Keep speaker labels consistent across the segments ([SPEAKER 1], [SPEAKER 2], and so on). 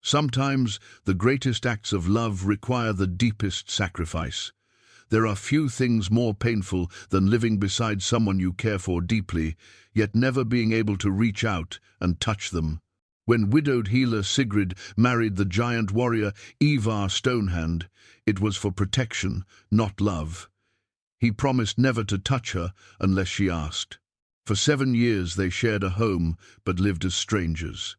[SPEAKER 1] Sometimes the greatest acts of love require the deepest sacrifice. There are few things more painful than living beside someone you care for deeply, yet never being able to reach out and touch them. When widowed healer Sigrid married the giant warrior Ivar Stonehand, it was for protection, not love. He promised never to touch her unless she asked. For 7 years they shared a home, but lived as strangers.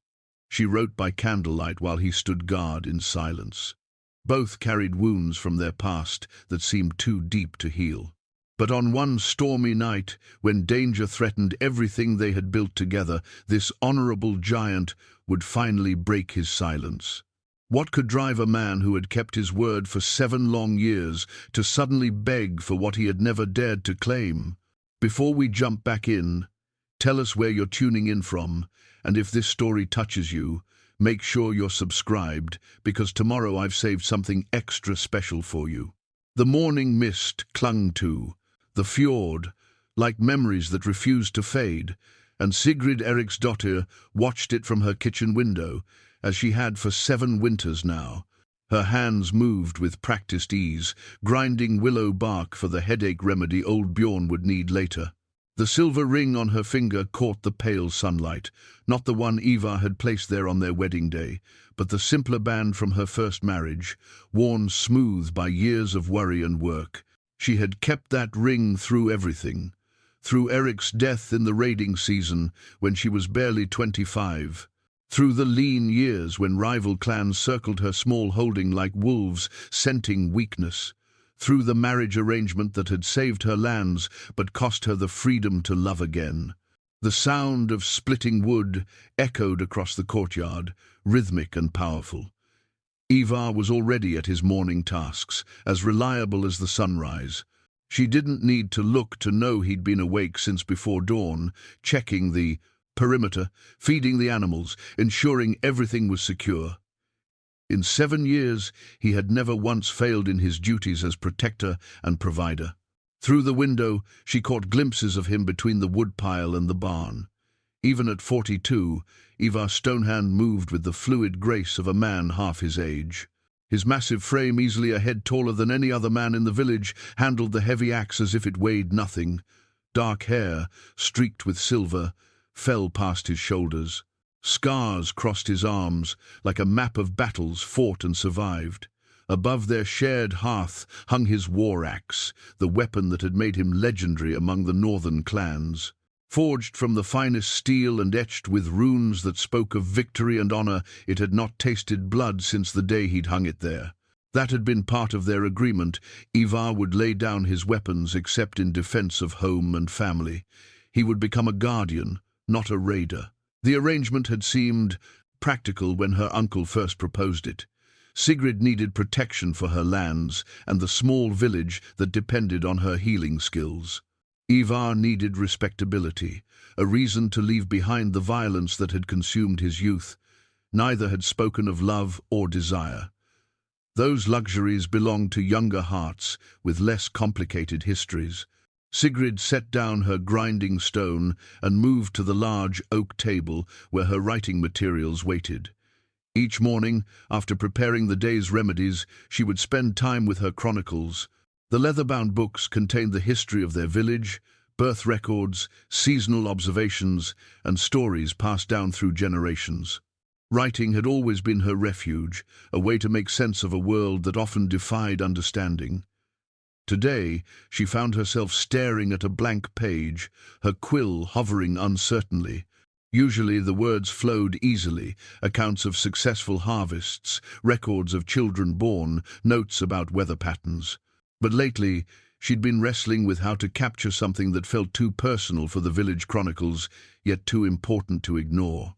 [SPEAKER 1] She wrote by candlelight while he stood guard in silence. Both carried wounds from their past that seemed too deep to heal. But on one stormy night, when danger threatened everything they had built together, this honorable giant would finally break his silence. What could drive a man who had kept his word for 7 long years to suddenly beg for what he had never dared to claim? Before we jump back in, tell us where you're tuning in from, and if this story touches you, make sure you're subscribed, because tomorrow I've saved something extra special for you. The morning mist clung to the fjord, like memories that refused to fade, and Sigrid Eriksdottir watched it from her kitchen window, as she had for 7 winters now. Her hands moved with practiced ease, grinding willow bark for the headache remedy old Bjorn would need later. The silver ring on her finger caught the pale sunlight, not the one Ivar had placed there on their wedding day, but the simpler band from her first marriage, worn smooth by years of worry and work. She had kept that ring through everything. Through Eric's death in the raiding season, when she was barely 25. Through the lean years when rival clans circled her small holding like wolves, scenting weakness. Through the marriage arrangement that had saved her lands but cost her the freedom to love again. The sound of splitting wood echoed across the courtyard, rhythmic and powerful. Ivar was already at his morning tasks, as reliable as the sunrise. She didn't need to look to know he'd been awake since before dawn, checking the perimeter, feeding the animals, ensuring everything was secure. In 7 years, he had never once failed in his duties as protector and provider. Through the window, she caught glimpses of him between the woodpile and the barn. Even at 42, Ivar Stonehand moved with the fluid grace of a man half his age. His massive frame, easily a head taller than any other man in the village, handled the heavy axe as if it weighed nothing. Dark hair, streaked with silver, fell past his shoulders. Scars crossed his arms, like a map of battles fought and survived. Above their shared hearth hung his war axe, the weapon that had made him legendary among the northern clans. Forged from the finest steel and etched with runes that spoke of victory and honor, it had not tasted blood since the day he'd hung it there. That had been part of their agreement. Ivar would lay down his weapons except in defense of home and family. He would become a guardian, not a raider. The arrangement had seemed practical when her uncle first proposed it. Sigrid needed protection for her lands and the small village that depended on her healing skills. Ivar needed respectability, a reason to leave behind the violence that had consumed his youth. Neither had spoken of love or desire. Those luxuries belonged to younger hearts with less complicated histories. Sigrid set down her grinding stone and moved to the large oak table where her writing materials waited. Each morning, after preparing the day's remedies, she would spend time with her chronicles. The leather-bound books contained the history of their village, birth records, seasonal observations, and stories passed down through generations. Writing had always been her refuge, a way to make sense of a world that often defied understanding. Today, she found herself staring at a blank page, her quill hovering uncertainly. Usually the words flowed easily, accounts of successful harvests, records of children born, notes about weather patterns. But lately, she'd been wrestling with how to capture something that felt too personal for the village chronicles, yet too important to ignore.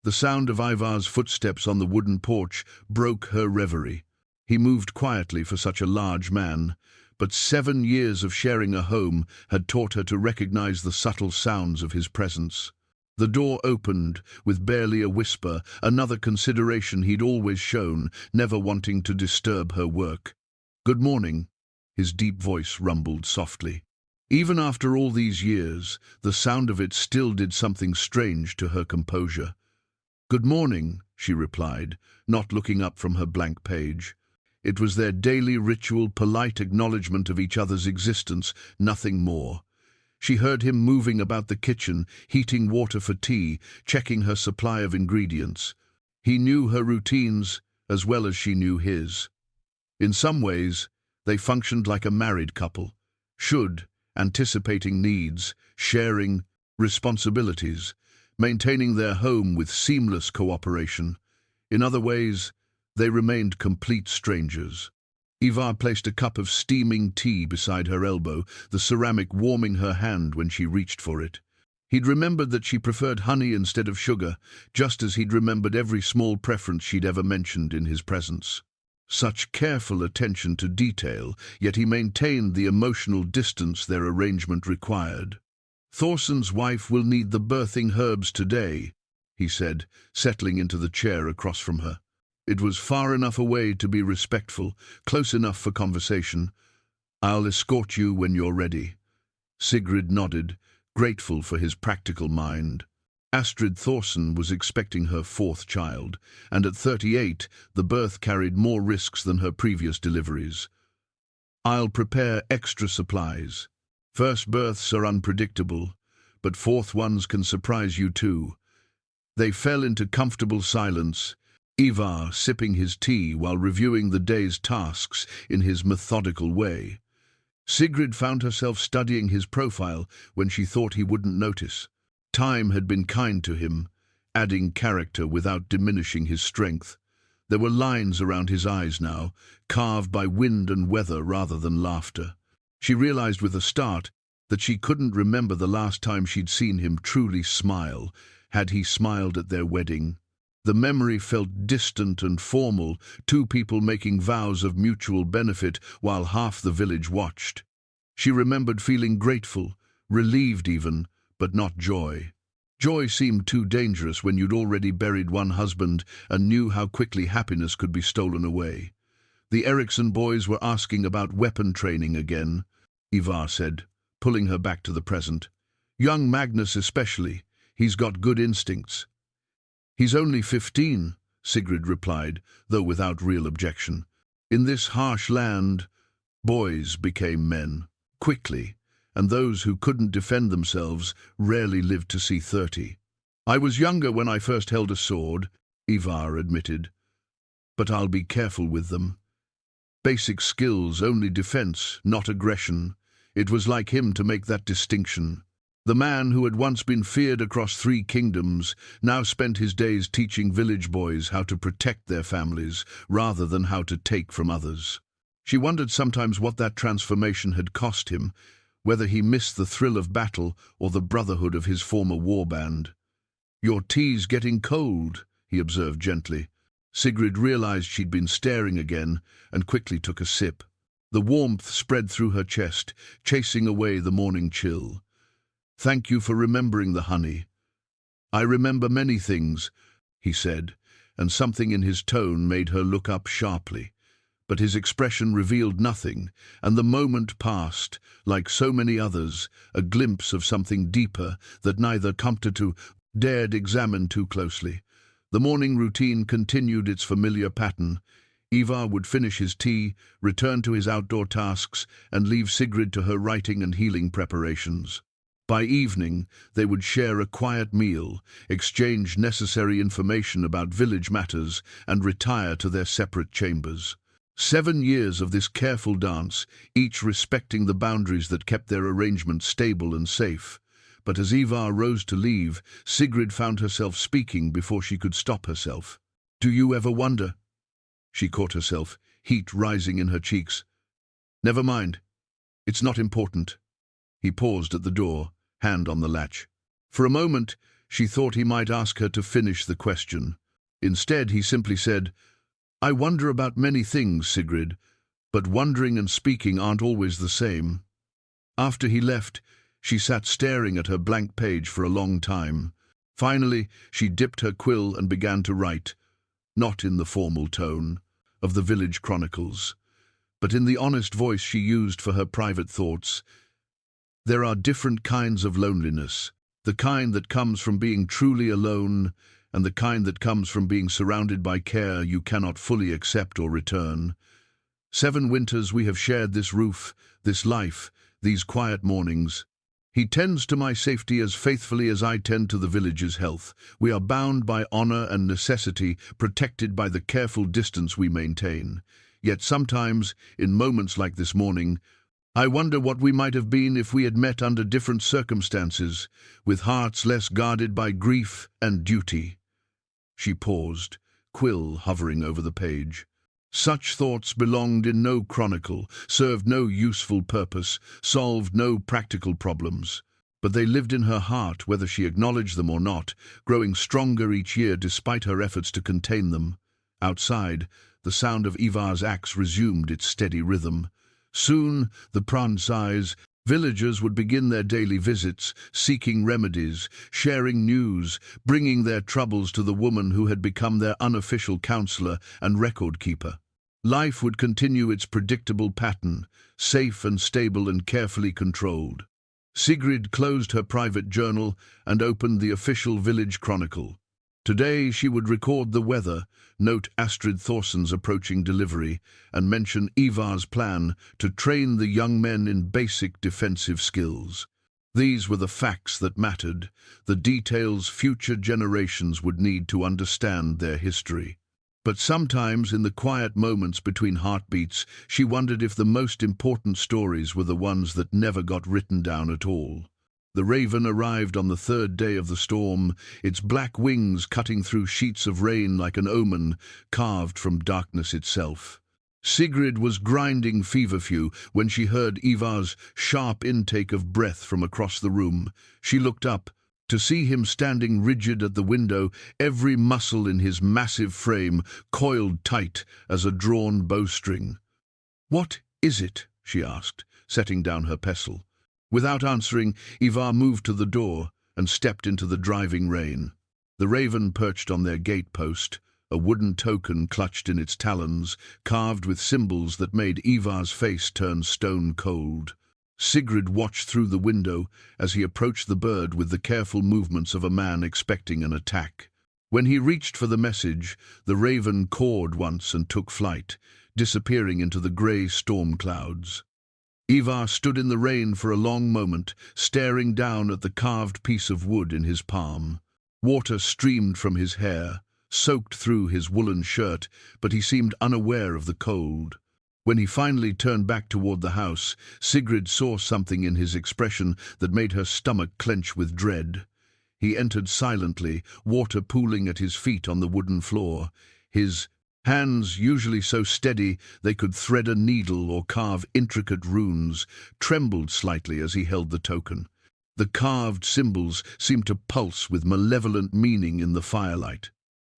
[SPEAKER 1] The sound of Ivar's footsteps on the wooden porch broke her reverie. He moved quietly for such a large man, but 7 years of sharing a home had taught her to recognize the subtle sounds of his presence. The door opened, with barely a whisper, another consideration he'd always shown, never wanting to disturb her work. "Good morning," his deep voice rumbled softly. Even after all these years, the sound of it still did something strange to her composure. "Good morning," she replied, not looking up from her blank page. It was their daily ritual, polite acknowledgement of each other's existence, nothing more. She heard him moving about the kitchen, heating water for tea, checking her supply of ingredients. He knew her routines as well as she knew his. In some ways, they functioned like a married couple, anticipating needs, sharing responsibilities, maintaining their home with seamless cooperation. In other ways, they remained complete strangers. Ivar placed a cup of steaming tea beside her elbow, the ceramic warming her hand when she reached for it. He'd remembered that she preferred honey instead of sugar, just as he'd remembered every small preference she'd ever mentioned in his presence. Such careful attention to detail, yet he maintained the emotional distance their arrangement required. "Thorson's wife will need the birthing herbs today," he said, settling into the chair across from her. It was far enough away to be respectful, close enough for conversation. "I'll escort you when you're ready." Sigrid nodded, grateful for his practical mind. Astrid Thorson was expecting her fourth child, and at 38, the birth carried more risks than her previous deliveries. "I'll prepare extra supplies. First births are unpredictable, but fourth ones can surprise you too." They fell into comfortable silence, Ivar sipping his tea while reviewing the day's tasks in his methodical way. Sigrid found herself studying his profile when she thought he wouldn't notice. Time had been kind to him, adding character without diminishing his strength. There were lines around his eyes now, carved by wind and weather rather than laughter. She realized with a start that she couldn't remember the last time she'd seen him truly smile, had he smiled at their wedding. The memory felt distant and formal, two people making vows of mutual benefit while half the village watched. She remembered feeling grateful, relieved even, but not joy. Joy seemed too dangerous when you'd already buried one husband and knew how quickly happiness could be stolen away. "The Eriksson boys were asking about weapon training again," Ivar said, pulling her back to the present. "Young Magnus especially. He's got good instincts." "He's only 15, Sigrid replied, though without real objection. In this harsh land, boys became men, quickly, and those who couldn't defend themselves rarely lived to see 30. "I was younger when I first held a sword," Ivar admitted, "but I'll be careful with them. Basic skills, only defense, not aggression." It was like him to make that distinction. The man who had once been feared across 3 kingdoms now spent his days teaching village boys how to protect their families rather than how to take from others. She wondered sometimes what that transformation had cost him, whether he missed the thrill of battle or the brotherhood of his former warband. "Your tea's getting cold," he observed gently. Sigrid realized she'd been staring again and quickly took a sip. The warmth spread through her chest, chasing away the morning chill. "Thank you for remembering the honey." "I remember many things," he said, and something in his tone made her look up sharply. But his expression revealed nothing, and the moment passed, like so many others, a glimpse of something deeper that neither Comptatu dared examine too closely. The morning routine continued its familiar pattern. Ivar would finish his tea, return to his outdoor tasks, and leave Sigrid to her writing and healing preparations. By evening, they would share a quiet meal, exchange necessary information about village matters, and retire to their separate chambers. 7 years of this careful dance, each respecting the boundaries that kept their arrangement stable and safe. But as Ivar rose to leave, Sigrid found herself speaking before she could stop herself. "Do you ever wonder?" She caught herself, heat rising in her cheeks. "Never mind. It's not important." He paused at the door, hand on the latch. For a moment, she thought he might ask her to finish the question. Instead, he simply said, "I wonder about many things, Sigrid, but wondering and speaking aren't always the same." After he left, she sat staring at her blank page for a long time. Finally, she dipped her quill and began to write, not in the formal tone of the village chronicles, but in the honest voice she used for her private thoughts. "There are different kinds of loneliness, the kind that comes from being truly alone and the kind that comes from being surrounded by care you cannot fully accept or return. 7 winters we have shared this roof, this life, these quiet mornings. He tends to my safety as faithfully as I tend to the village's health. We are bound by honor and necessity, protected by the careful distance we maintain. Yet sometimes, in moments like this morning, I wonder what we might have been if we had met under different circumstances, with hearts less guarded by grief and duty." She paused, quill hovering over the page. Such thoughts belonged in no chronicle, served no useful purpose, solved no practical problems. But they lived in her heart, whether she acknowledged them or not, growing stronger each year despite her efforts to contain them. Outside, the sound of Ivar's axe resumed its steady rhythm. Soon, the sighs, villagers would begin their daily visits, seeking remedies, sharing news, bringing their troubles to the woman who had become their unofficial counselor and record keeper. Life would continue its predictable pattern, safe and stable and carefully controlled. Sigrid closed her private journal and opened the official village chronicle. Today she would record the weather, note Astrid Thorson's approaching delivery, and mention Ivar's plan to train the young men in basic defensive skills. These were the facts that mattered, the details future generations would need to understand their history. But sometimes, in the quiet moments between heartbeats, she wondered if the most important stories were the ones that never got written down at all. The raven arrived on the 3rd day of the storm, its black wings cutting through sheets of rain like an omen carved from darkness itself. Sigrid was grinding feverfew when she heard Ivar's sharp intake of breath from across the room. She looked up, to see him standing rigid at the window, every muscle in his massive frame coiled tight as a drawn bowstring. "What is it?" she asked, setting down her pestle. Without answering, Ivar moved to the door and stepped into the driving rain. The raven perched on their gate-post, a wooden token clutched in its talons, carved with symbols that made Ivar's face turn stone cold. Sigrid watched through the window as he approached the bird with the careful movements of a man expecting an attack. When he reached for the message, the raven cawed once and took flight, disappearing into the grey storm clouds. Ivar stood in the rain for a long moment, staring down at the carved piece of wood in his palm. Water streamed from his hair, soaked through his woolen shirt, but he seemed unaware of the cold. When he finally turned back toward the house, Sigrid saw something in his expression that made her stomach clench with dread. He entered silently, water pooling at his feet on the wooden floor. His hands, usually so steady they could thread a needle or carve intricate runes, trembled slightly as he held the token. The carved symbols seemed to pulse with malevolent meaning in the firelight.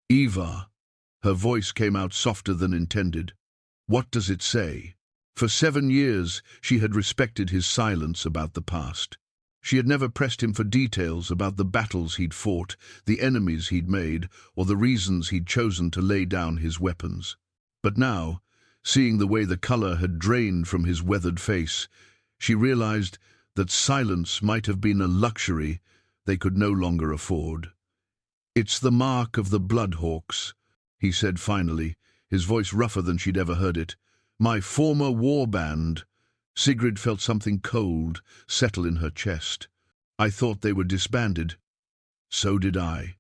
[SPEAKER 1] "Ivar," her voice came out softer than intended. "What does it say?" For 7 years she had respected his silence about the past. She had never pressed him for details about the battles he'd fought, the enemies he'd made, or the reasons he'd chosen to lay down his weapons. But now, seeing the way the color had drained from his weathered face, she realized that silence might have been a luxury they could no longer afford. "It's the mark of the Bloodhawks," he said finally, his voice rougher than she'd ever heard it. "My former war band." Sigrid felt something cold settle in her chest. "I thought they were disbanded." "So did I."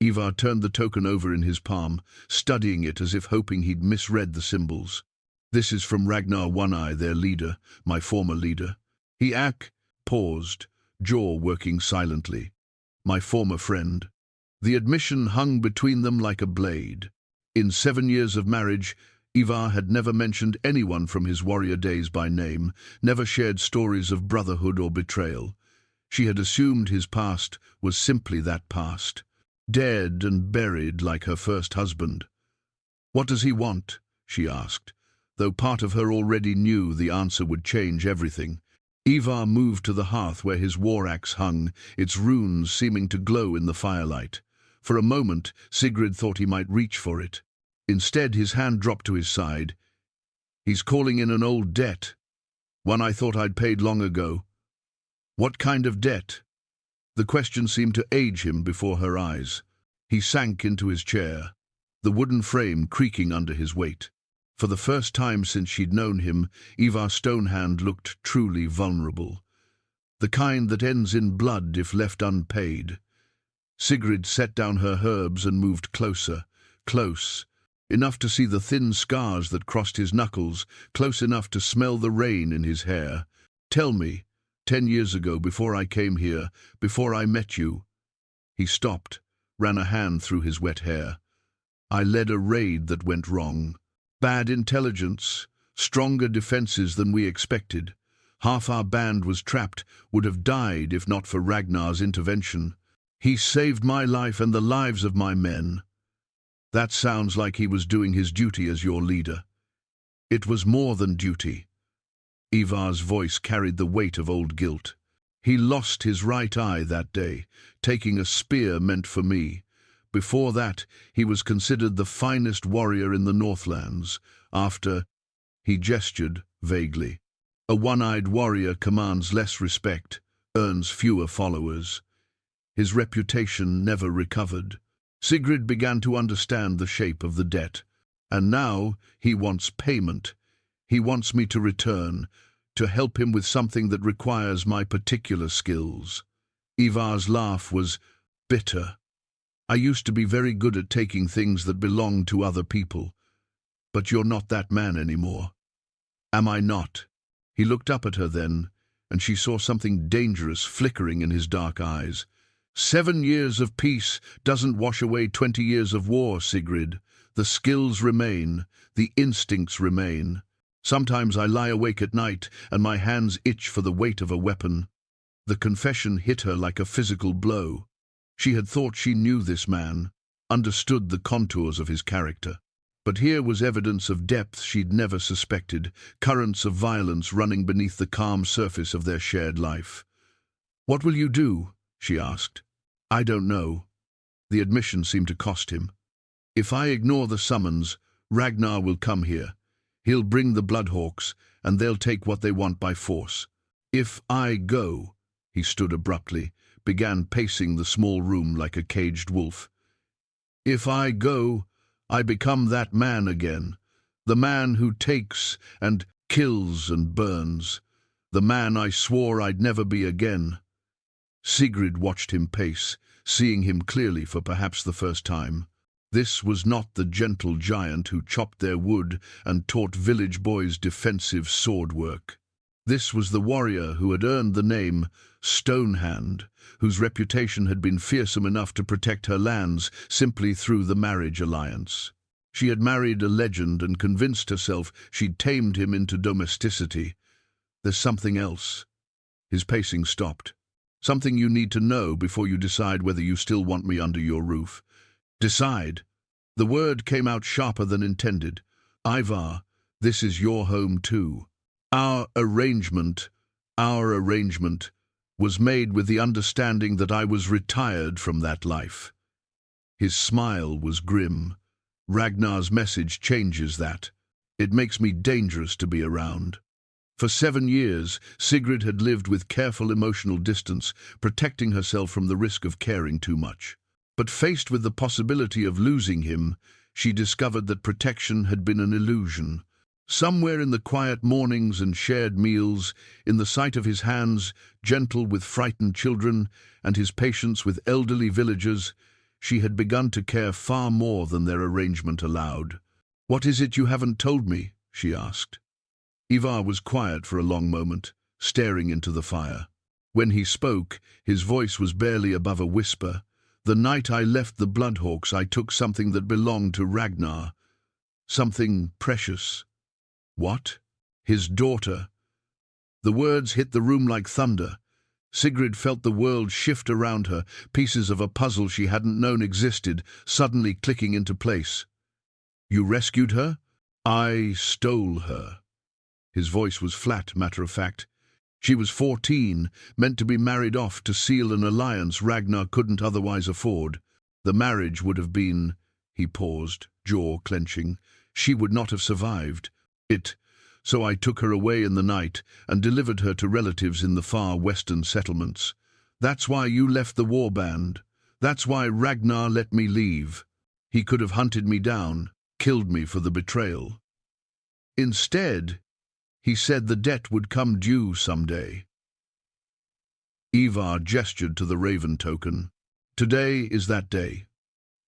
[SPEAKER 1] Ivar turned the token over in his palm, studying it as if hoping he'd misread the symbols. "This is from Ragnar One-Eye, their leader, my former leader." He paused, jaw working silently. "My former friend." The admission hung between them like a blade. In 7 years of marriage, Ivar had never mentioned anyone from his warrior days by name, never shared stories of brotherhood or betrayal. She had assumed his past was simply that past, dead and buried like her first husband. "What does he want?" she asked, though part of her already knew the answer would change everything. Ivar moved to the hearth where his war axe hung, its runes seeming to glow in the firelight. For a moment, Sigrid thought he might reach for it. Instead, his hand dropped to his side. "He's calling in an old debt, one I thought I'd paid long ago." "What kind of debt?" The question seemed to age him before her eyes. He sank into his chair, the wooden frame creaking under his weight. For the first time since she'd known him, Ivar Stonehand looked truly vulnerable. The kind that ends in blood if left unpaid. Sigrid set down her herbs and moved closer, close, enough to see the thin scars that crossed his knuckles, close enough to smell the rain in his hair. "Tell me, 10 years ago, before I came here, before I met you." He stopped, ran a hand through his wet hair. "I led a raid that went wrong. Bad intelligence, stronger defenses than we expected. Half our band was trapped, would have died if not for Ragnar's intervention. He saved my life and the lives of my men. That sounds like he was doing his duty as your leader." "It was more than duty." Ivar's voice carried the weight of old guilt. "He lost his right eye that day, taking a spear meant for me. Before that, he was considered the finest warrior in the Northlands. After—" he gestured vaguely. "A one-eyed warrior commands less respect, earns fewer followers." His reputation never recovered. Sigrid began to understand the shape of the debt. "And now he wants payment. He wants me to return, to help him with something that requires my particular skills." Ivar's laugh was bitter. "I used to be very good at taking things that belonged to other people. But you're not that man anymore." "Am I not?" He looked up at her then, and she saw something dangerous flickering in his dark eyes. 7 years of peace doesn't wash away 20 years of war, Sigrid. The skills remain, the instincts remain. Sometimes I lie awake at night, and my hands itch for the weight of a weapon." The confession hit her like a physical blow. She had thought she knew this man, understood the contours of his character. But here was evidence of depth she'd never suspected, currents of violence running beneath the calm surface of their shared life. "What will you do?" she asked. "I don't know." The admission seemed to cost him. "If I ignore the summons, Ragnar will come here. He'll bring the Bloodhawks, and they'll take what they want by force. If I go—" he stood abruptly, began pacing the small room like a caged wolf. "If I go, I become that man again, the man who takes and kills and burns, the man I swore I'd never be again." Sigrid watched him pace, seeing him clearly for perhaps the first time. This was not the gentle giant who chopped their wood and taught village boys defensive sword work. This was the warrior who had earned the name Stonehand, whose reputation had been fearsome enough to protect her lands simply through the marriage alliance. She had married a legend and convinced herself she'd tamed him into domesticity. "There's something else." His pacing stopped. "Something you need to know before you decide whether you still want me under your roof." "Decide." The word came out sharper than intended. "Ivar, this is your home too. Our arrangement was made with the understanding that I was retired from that life." His smile was grim. "Ragnar's message changes that. It makes me dangerous to be around." For 7 years, Sigrid had lived with careful emotional distance, protecting herself from the risk of caring too much. But faced with the possibility of losing him, she discovered that protection had been an illusion. Somewhere in the quiet mornings and shared meals, in the sight of his hands, gentle with frightened children, and his patience with elderly villagers, she had begun to care far more than their arrangement allowed. "What is it you haven't told me?" she asked. Ivar was quiet for a long moment, staring into the fire. When he spoke, his voice was barely above a whisper. "The night I left the Bloodhawks, I took something that belonged to Ragnar. Something precious." "What?" "His daughter." The words hit the room like thunder. Sigrid felt the world shift around her, pieces of a puzzle she hadn't known existed, suddenly clicking into place. "You rescued her?" "I stole her." His voice was flat, matter-of-fact. "She was 14, meant to be married off to seal an alliance Ragnar couldn't otherwise afford. The marriage would have been—" he paused, jaw clenching. "She would not have survived. So I took her away in the night and delivered her to relatives in the far western settlements. That's why you left the warband. That's why Ragnar let me leave. He could have hunted me down, killed me for the betrayal. Instead, he said the debt would come due someday. Ivar gestured to the raven token. Today is that day.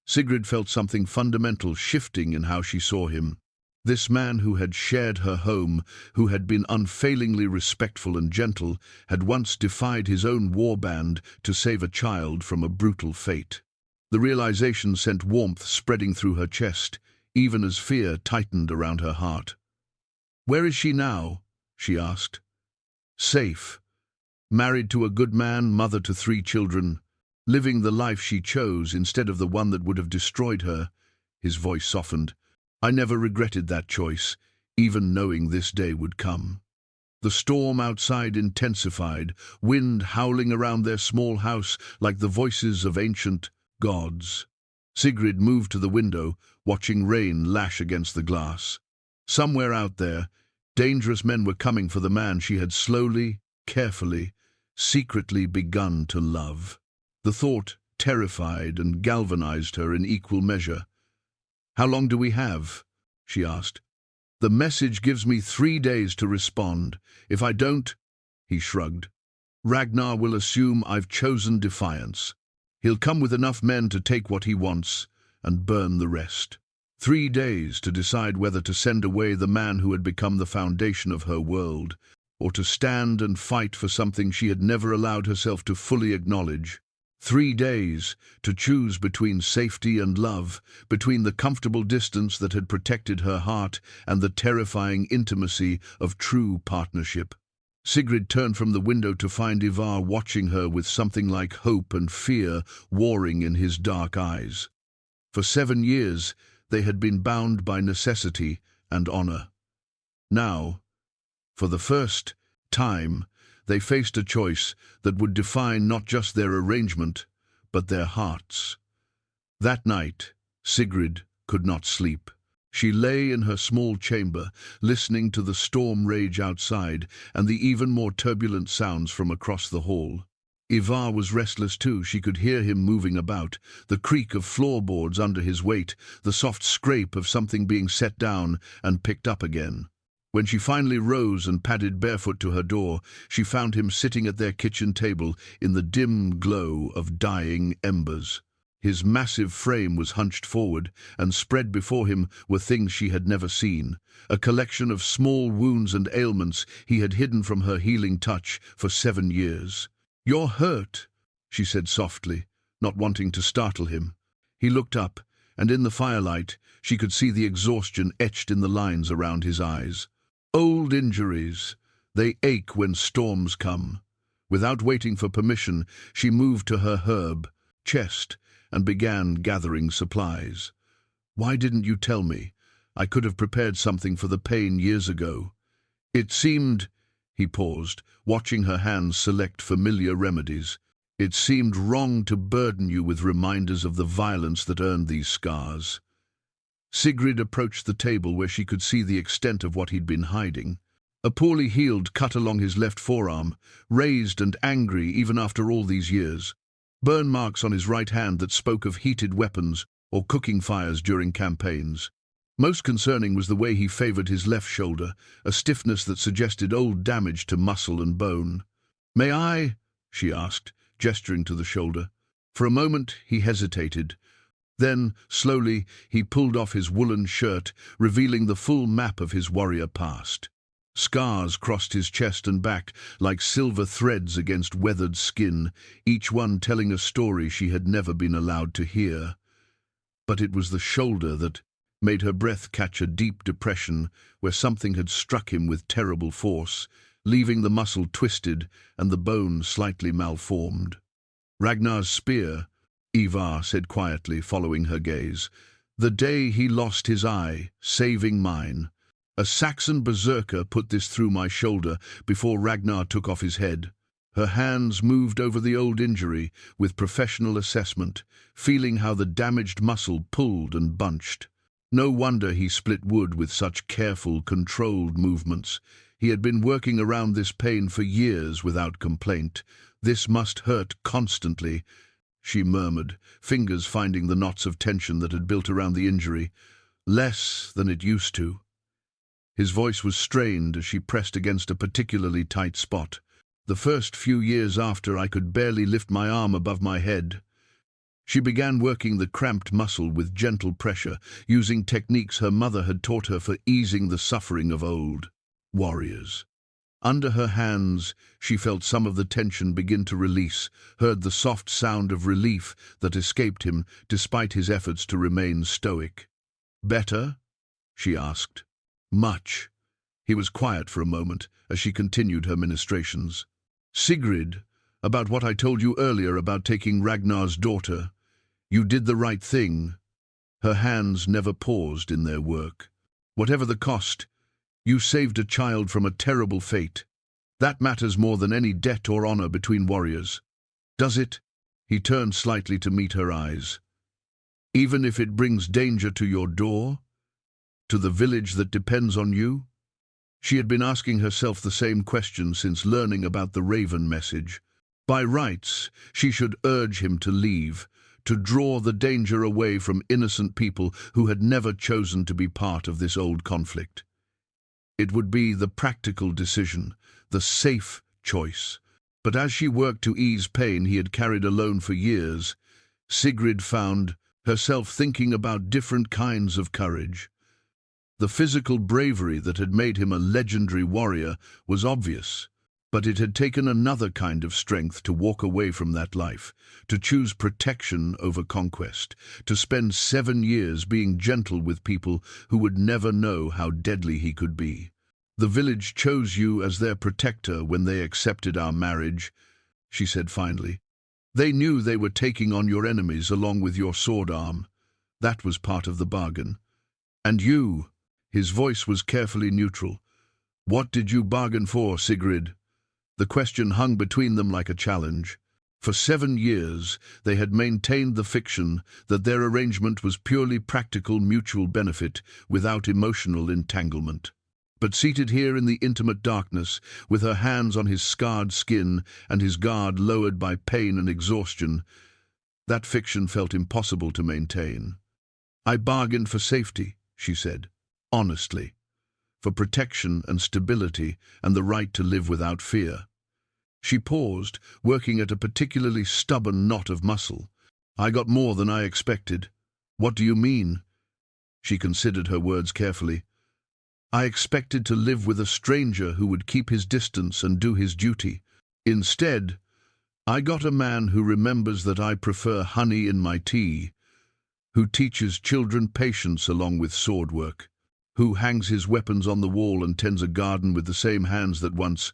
[SPEAKER 1] Sigrid felt something fundamental shifting in how she saw him. This man who had shared her home, who had been unfailingly respectful and gentle, had once defied his own warband to save a child from a brutal fate. The realization sent warmth spreading through her chest, even as fear tightened around her heart. "Where is she now?" she asked. "Safe. Married to a good man, mother to 3 children, living the life she chose instead of the one that would have destroyed her." His voice softened. "I never regretted that choice, even knowing this day would come." The storm outside intensified, wind howling around their small house like the voices of ancient gods. Sigrid moved to the window, watching rain lash against the glass. Somewhere out there, dangerous men were coming for the man she had slowly, carefully, secretly begun to love. The thought terrified and galvanized her in equal measure. "How long do we have?" she asked. "The message gives me 3 days to respond. If I don't," he shrugged, "Ragnar will assume I've chosen defiance. He'll come with enough men to take what he wants and burn the rest. 3 days to decide whether to send away the man who had become the foundation of her world, or to stand and fight for something she had never allowed herself to fully acknowledge. 3 days to choose between safety and love, between the comfortable distance that had protected her heart and the terrifying intimacy of true partnership. Sigrid turned from the window to find Ivar watching her with something like hope and fear warring in his dark eyes. For 7 years, they had been bound by necessity and honor. Now, for the first time, they faced a choice that would define not just their arrangement, but their hearts. That night, Sigrid could not sleep. She lay in her small chamber, listening to the storm rage outside and the even more turbulent sounds from across the hall. Ivar was restless too. She could hear him moving about, the creak of floorboards under his weight, the soft scrape of something being set down and picked up again. When she finally rose and padded barefoot to her door, she found him sitting at their kitchen table in the dim glow of dying embers. His massive frame was hunched forward, and spread before him were things she had never seen, a collection of small wounds and ailments he had hidden from her healing touch for 7 years. "You're hurt," she said softly, not wanting to startle him. He looked up, and in the firelight she could see the exhaustion etched in the lines around his eyes. Old injuries, they ache when storms come. Without waiting for permission, she moved to her herb chest and began gathering supplies. "Why didn't you tell me? I could have prepared something for the pain years ago." It seemed, he paused, watching her hands select familiar remedies. "It seemed wrong to burden you with reminders of the violence that earned these scars." Sigrid approached the table where she could see the extent of what he'd been hiding. A poorly healed cut along his left forearm, raised and angry even after all these years. Burn marks on his right hand that spoke of heated weapons or cooking fires during campaigns. Most concerning was the way he favored his left shoulder, a stiffness that suggested old damage to muscle and bone. "May I?" she asked, gesturing to the shoulder. For a moment he hesitated. Then, slowly, he pulled off his woolen shirt, revealing the full map of his warrior past. Scars crossed his chest and back like silver threads against weathered skin, each one telling a story she had never been allowed to hear. But it was the shoulder that made her breath catch a deep depression where something had struck him with terrible force, leaving the muscle twisted and the bone slightly malformed. "Ragnar's spear," Ivar said quietly, following her gaze. "The day he lost his eye, saving mine. A Saxon berserker put this through my shoulder before Ragnar took off his head." Her hands moved over the old injury with professional assessment, feeling how the damaged muscle pulled and bunched. No wonder he split wood with such careful, controlled movements. He had been working around this pain for years without complaint. This must hurt constantly. she murmured, fingers finding the knots of tension that had built around the injury. Less than it used to. His voice was strained as she pressed against a particularly tight spot. The first few years after, I could barely lift my arm above my head. She began working the cramped muscle with gentle pressure, using techniques her mother had taught her for easing the suffering of old warriors. Under her hands, she felt some of the tension begin to release, heard the soft sound of relief that escaped him despite his efforts to remain stoic. "Better?" she asked. "Much." He was quiet for a moment as she continued her ministrations. "Sigrid, about what I told you earlier about taking Ragnar's daughter. You did the right thing." Her hands never paused in their work. "Whatever the cost, you saved a child from a terrible fate. That matters more than any debt or honor between warriors." "Does it?" He turned slightly to meet her eyes. "Even if it brings danger to your door? To the village that depends on you?" She had been asking herself the same question since learning about the Raven message. By rights, she should urge him to leave, to draw the danger away from innocent people who had never chosen to be part of this old conflict. It would be the practical decision, the safe choice. But as she worked to ease pain he had carried alone for years, Sigrid found herself thinking about different kinds of courage. The physical bravery that had made him a legendary warrior was obvious, but it had taken another kind of strength to walk away from that life, to choose protection over conquest, to spend 7 years being gentle with people who would never know how deadly he could be. "The village chose you as their protector when they accepted our marriage," she said finally. "They knew they were taking on your enemies along with your sword arm. That was part of the bargain. And you," his voice was carefully neutral, "what did you bargain for, Sigrid?" The question hung between them like a challenge. For 7 years, they had maintained the fiction that their arrangement was purely practical mutual benefit without emotional entanglement. But seated here in the intimate darkness, with her hands on his scarred skin and his guard lowered by pain and exhaustion, that fiction felt impossible to maintain. "I bargained for safety," she said, honestly, "for protection and stability and the right to live without fear." She paused, working at a particularly stubborn knot of muscle. "I got more than I expected." "What do you mean?" She considered her words carefully. "I expected to live with a stranger who would keep his distance and do his duty. Instead, I got a man who remembers that I prefer honey in my tea, who teaches children patience along with sword work, who hangs his weapons on the wall and tends a garden with the same hands that once—"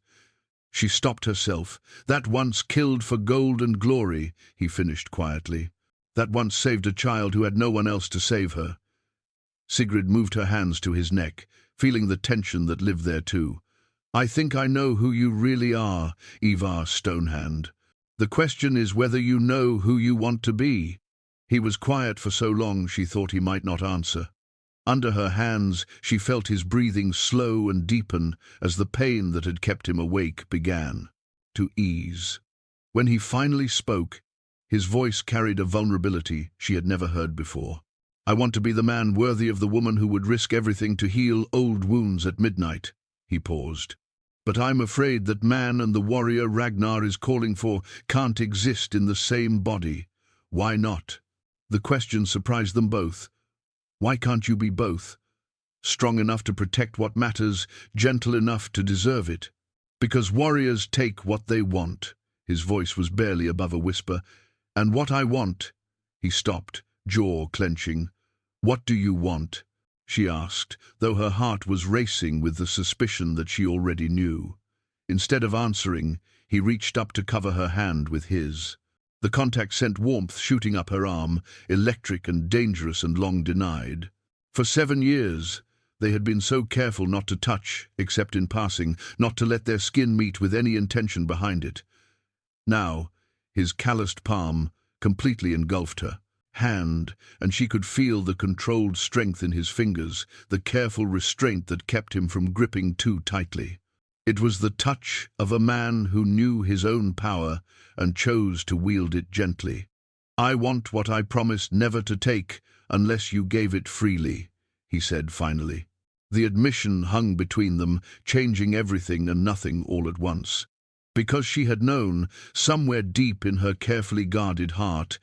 [SPEAKER 1] She stopped herself. "That once killed for gold and glory," he finished quietly. "That once saved a child who had no one else to save her." Sigrid moved her hands to his neck, feeling the tension that lived there too. "I think I know who you really are, Ivar Stonehand. The question is whether you know who you want to be." He was quiet for so long she thought he might not answer. Under her hands, she felt his breathing slow and deepen as the pain that had kept him awake began to ease. When he finally spoke, his voice carried a vulnerability she had never heard before. "I want to be the man worthy of the woman who would risk everything to heal old wounds at midnight." He paused. "But I'm afraid that man and the warrior Ragnar is calling for can't exist in the same body." "Why not?" The question surprised them both. "Why can't you be both? Strong enough to protect what matters, gentle enough to deserve it." "Because warriors take what they want." His voice was barely above a whisper. "And what I want—" He stopped, jaw clenching. "What do you want?" she asked, though her heart was racing with the suspicion that she already knew. Instead of answering, he reached up to cover her hand with his. The contact sent warmth shooting up her arm, electric and dangerous and long denied. For 7 years, they had been so careful not to touch, except in passing, not to let their skin meet with any intention behind it. Now, his calloused palm completely engulfed her hand, and she could feel the controlled strength in his fingers, the careful restraint that kept him from gripping too tightly. It was the touch of a man who knew his own power and chose to wield it gently. "I want what I promised never to take unless you gave it freely," he said finally. The admission hung between them, changing everything and nothing all at once. Because she had known, somewhere deep in her carefully guarded heart,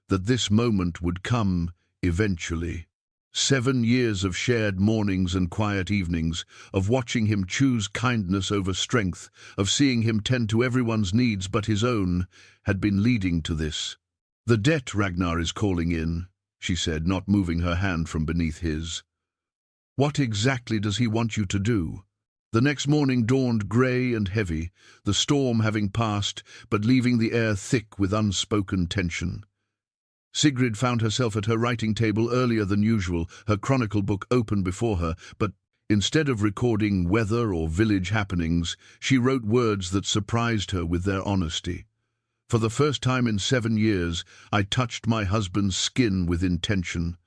[SPEAKER 1] that this moment would come eventually. 7 years of shared mornings and quiet evenings, of watching him choose kindness over strength, of seeing him tend to everyone's needs but his own, had been leading to this. "The debt Ragnar is calling in," she said, not moving her hand from beneath his. "What exactly does he want you to do?" The next morning dawned grey and heavy, the storm having passed, but leaving the air thick with unspoken tension. Sigrid found herself at her writing table earlier than usual, her chronicle book open before her, but instead of recording weather or village happenings, she wrote words that surprised her with their honesty. "For the first time in 7 years, I touched my husband's skin with intention.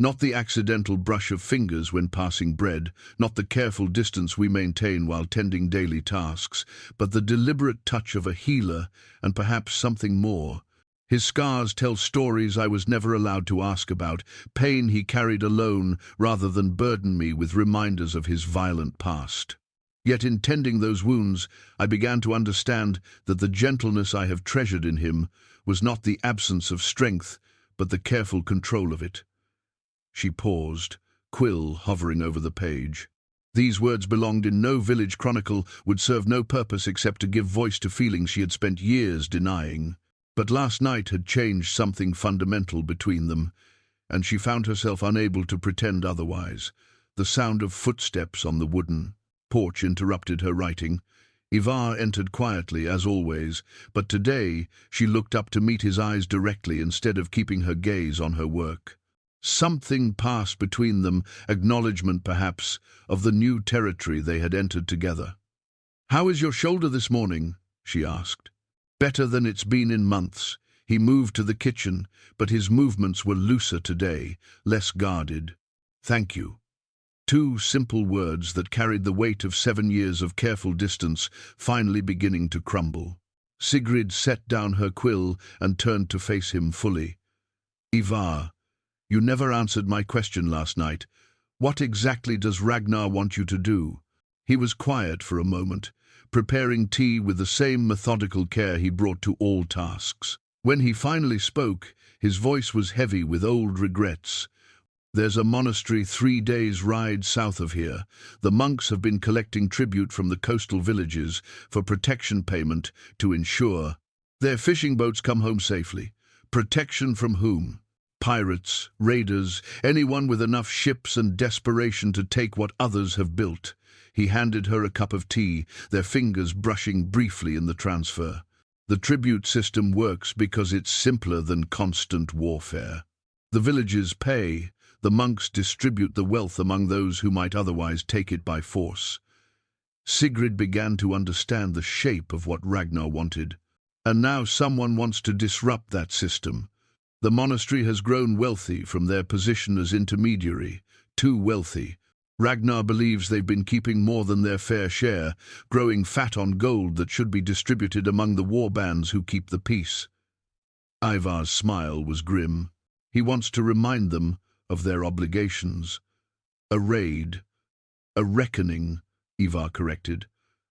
[SPEAKER 1] Not the accidental brush of fingers when passing bread, not the careful distance we maintain while tending daily tasks, but the deliberate touch of a healer and perhaps something more. His scars tell stories I was never allowed to ask about, pain he carried alone rather than burden me with reminders of his violent past. Yet in tending those wounds, I began to understand that the gentleness I have treasured in him was not the absence of strength, but the careful control of it." She paused, quill hovering over the page. These words belonged in no village chronicle, would serve no purpose except to give voice to feelings she had spent years denying. But last night had changed something fundamental between them, and she found herself unable to pretend otherwise. The sound of footsteps on the wooden porch interrupted her writing. Ivar entered quietly, as always, but today she looked up to meet his eyes directly instead of keeping her gaze on her work. Something passed between them, acknowledgement perhaps, of the new territory they had entered together. "How is your shoulder this morning?" she asked. "Better than it's been in months." He moved to the kitchen, but his movements were looser today, less guarded. "Thank you." 2 simple words that carried the weight of 7 years of careful distance, finally beginning to crumble. Sigrid set down her quill and turned to face him fully. "Ivar, you never answered my question last night. What exactly does Ragnar want you to do?" He was quiet for a moment, preparing tea with the same methodical care he brought to all tasks. When he finally spoke, his voice was heavy with old regrets. "There's a monastery 3 days' ride south of here. The monks have been collecting tribute from the coastal villages for protection payment to ensure their fishing boats come home safely. Protection from whom? Pirates, raiders, anyone with enough ships and desperation to take what others have built." He handed her a cup of tea, their fingers brushing briefly in the transfer. "The tribute system works because it's simpler than constant warfare. The villages pay, the monks distribute the wealth among those who might otherwise take it by force." Sigrid began to understand the shape of what Ragnar wanted. And now someone wants to disrupt that system. The monastery has grown wealthy from their position as intermediary, too wealthy. Ragnar believes they've been keeping more than their fair share, growing fat on gold that should be distributed among the war bands who keep the peace. Ivar's smile was grim. He wants to remind them of their obligations. "A raid, a reckoning," Ivar corrected.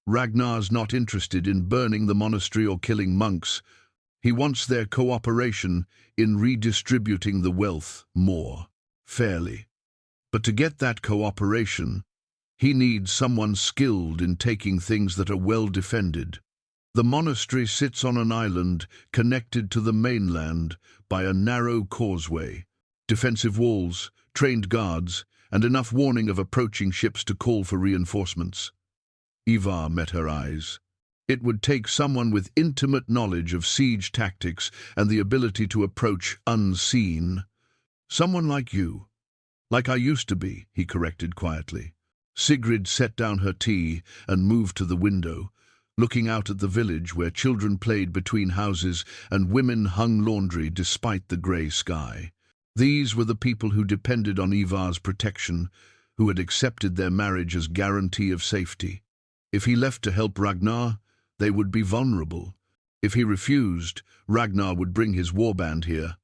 [SPEAKER 1] "Ragnar's not interested in burning the monastery or killing monks. He wants their cooperation in redistributing the wealth more fairly. But to get that cooperation, he needs someone skilled in taking things that are well defended. The monastery sits on an island connected to the mainland by a narrow causeway, defensive walls, trained guards, and enough warning of approaching ships to call for reinforcements." Ivar met her eyes. "It would take someone with intimate knowledge of siege tactics and the ability to approach unseen. Someone like you." "Like I used to be," he corrected quietly. Sigrid set down her tea and moved to the window, looking out at the village where children played between houses and women hung laundry despite the grey sky. These were the people who depended on Ivar's protection, who had accepted their marriage as guarantee of safety. If he left to help Ragnar, they would be vulnerable. If he refused, Ragnar would bring his warband here.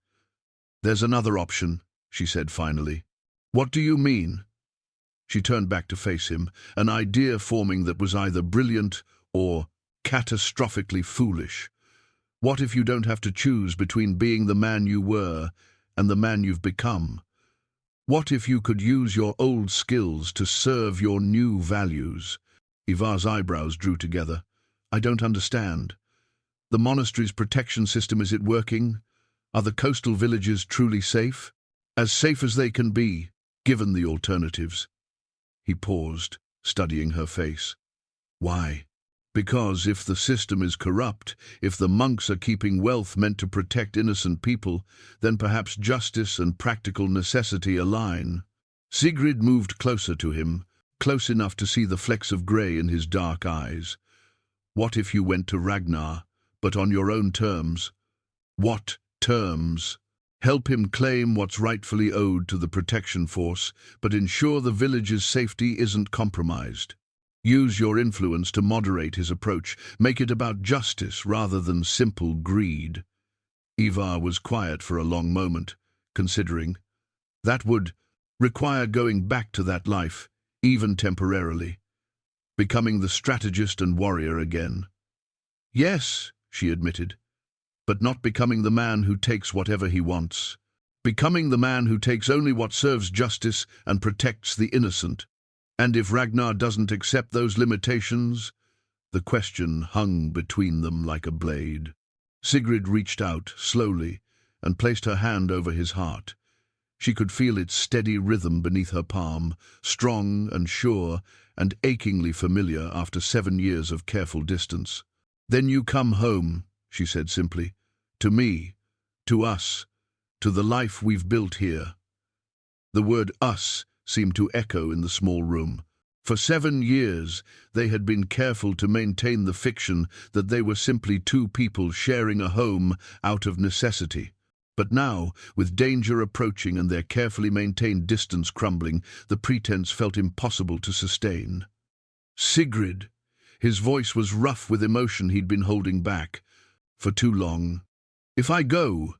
[SPEAKER 1] There's another option, she said finally. What do you mean? She turned back to face him, an idea forming that was either brilliant or catastrophically foolish. What if you don't have to choose between being the man you were and the man you've become? What if you could use your old skills to serve your new values? Ivar's eyebrows drew together. I don't understand. The monastery's protection system, is it working? Are the coastal villages truly safe? As safe as they can be, given the alternatives. He paused, studying her face. Why? Because if the system is corrupt, if the monks are keeping wealth meant to protect innocent people, then perhaps justice and practical necessity align. Sigrid moved closer to him, close enough to see the flecks of grey in his dark eyes. What if you went to Ragnar, but on your own terms? What terms? Help him claim what's rightfully owed to the protection force, but ensure the village's safety isn't compromised. Use your influence to moderate his approach. Make it about justice rather than simple greed. Ivar was quiet for a long moment, considering. That would require going back to that life, even temporarily. Becoming the strategist and warrior again. Yes, she admitted, but not becoming the man who takes whatever he wants. Becoming the man who takes only what serves justice and protects the innocent. And if Ragnar doesn't accept those limitations, the question hung between them like a blade. Sigrid reached out, slowly, and placed her hand over his heart. She could feel its steady rhythm beneath her palm, strong and sure, and achingly familiar after 7 years of careful distance. Then you come home, she said simply, to me, to us, to the life we've built here. The word us seemed to echo in the small room. For 7 years, they had been careful to maintain the fiction that they were simply two people sharing a home out of necessity. But now, with danger approaching and their carefully maintained distance crumbling, the pretense felt impossible to sustain. Sigrid! His voice was rough with emotion he'd been holding back for too long. If I go,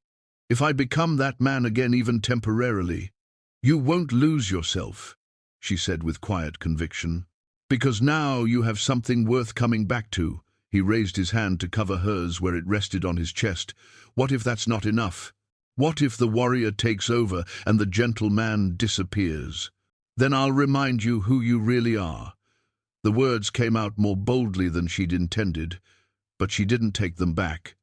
[SPEAKER 1] if I become that man again even temporarily, you won't lose yourself, she said with quiet conviction. Because now you have something worth coming back to. He raised his hand to cover hers where it rested on his chest. What if that's not enough? What if the warrior takes over and the gentle man disappears? Then I'll remind you who you really are. The words came out more boldly than she'd intended, but she didn't take them back.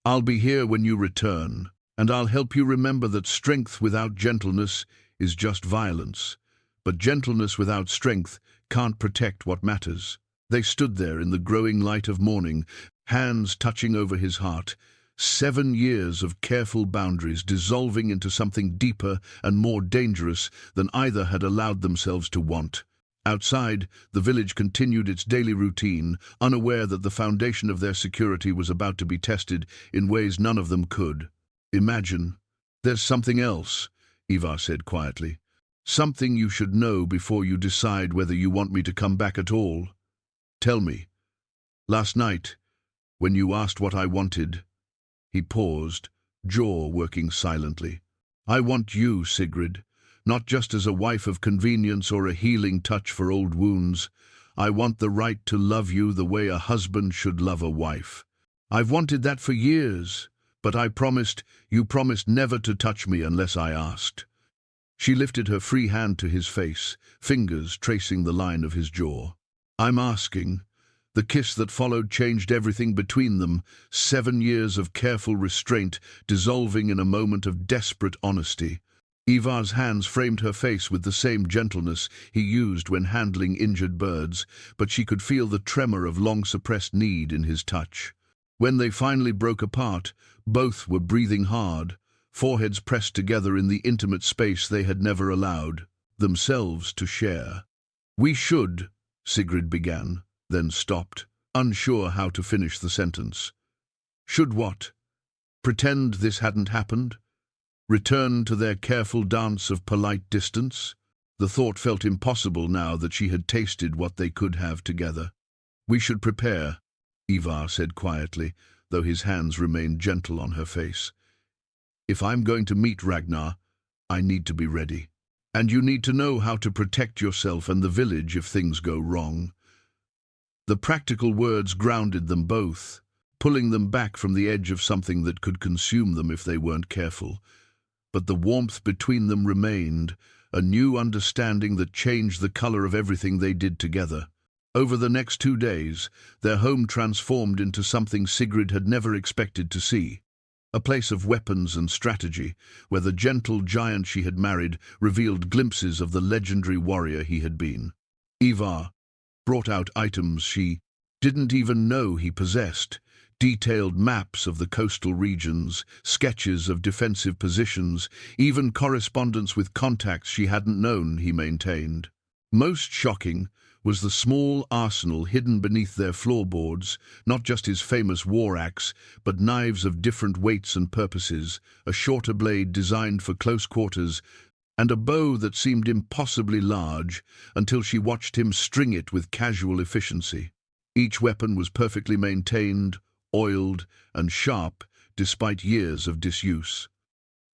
[SPEAKER 1] I'll be here when you return, and I'll help you remember that strength without gentleness is just violence, but gentleness without strength can't protect what matters. They stood there in the growing light of morning, hands touching over his heart, 7 years of careful boundaries dissolving into something deeper and more dangerous than either had allowed themselves to want. Outside, the village continued its daily routine, unaware that the foundation of their security was about to be tested in ways none of them could imagine. There's something else, Ivar said quietly. Something you should know before you decide whether you want me to come back at all. Tell me. Last night, when you asked what I wanted, he paused, jaw working silently. I want you, Sigrid. Not just as a wife of convenience or a healing touch for old wounds. I want the right to love you the way a husband should love a wife. I've wanted that for years, but you promised never to touch me unless I asked. She lifted her free hand to his face, fingers tracing the line of his jaw. I'm asking. The kiss that followed changed everything between them, 7 years of careful restraint dissolving in a moment of desperate honesty. Ivar's hands framed her face with the same gentleness he used when handling injured birds, but she could feel the tremor of long-suppressed need in his touch. When they finally broke apart, both were breathing hard, foreheads pressed together in the intimate space they had never allowed themselves to share. We should, Sigrid began, then stopped, unsure how to finish the sentence. Should what? Pretend this hadn't happened? Return to their careful dance of polite distance? The thought felt impossible now that she had tasted what they could have together. We should prepare, Ivar said quietly, though his hands remained gentle on her face. If I'm going to meet Ragnar, I need to be ready. And you need to know how to protect yourself and the village if things go wrong." The practical words grounded them both, pulling them back from the edge of something that could consume them if they weren't careful. But the warmth between them remained, a new understanding that changed the color of everything they did together. Over the next 2 days, their home transformed into something Sigrid had never expected to see. A place of weapons and strategy, where the gentle giant she had married revealed glimpses of the legendary warrior he had been. Ivar brought out items she didn't even know he possessed, detailed maps of the coastal regions, sketches of defensive positions, even correspondence with contacts she hadn't known he maintained. Most shocking was the small arsenal hidden beneath their floorboards, not just his famous war axe, but knives of different weights and purposes, a shorter blade designed for close quarters, and a bow that seemed impossibly large until she watched him string it with casual efficiency. Each weapon was perfectly maintained, oiled, and sharp, despite years of disuse.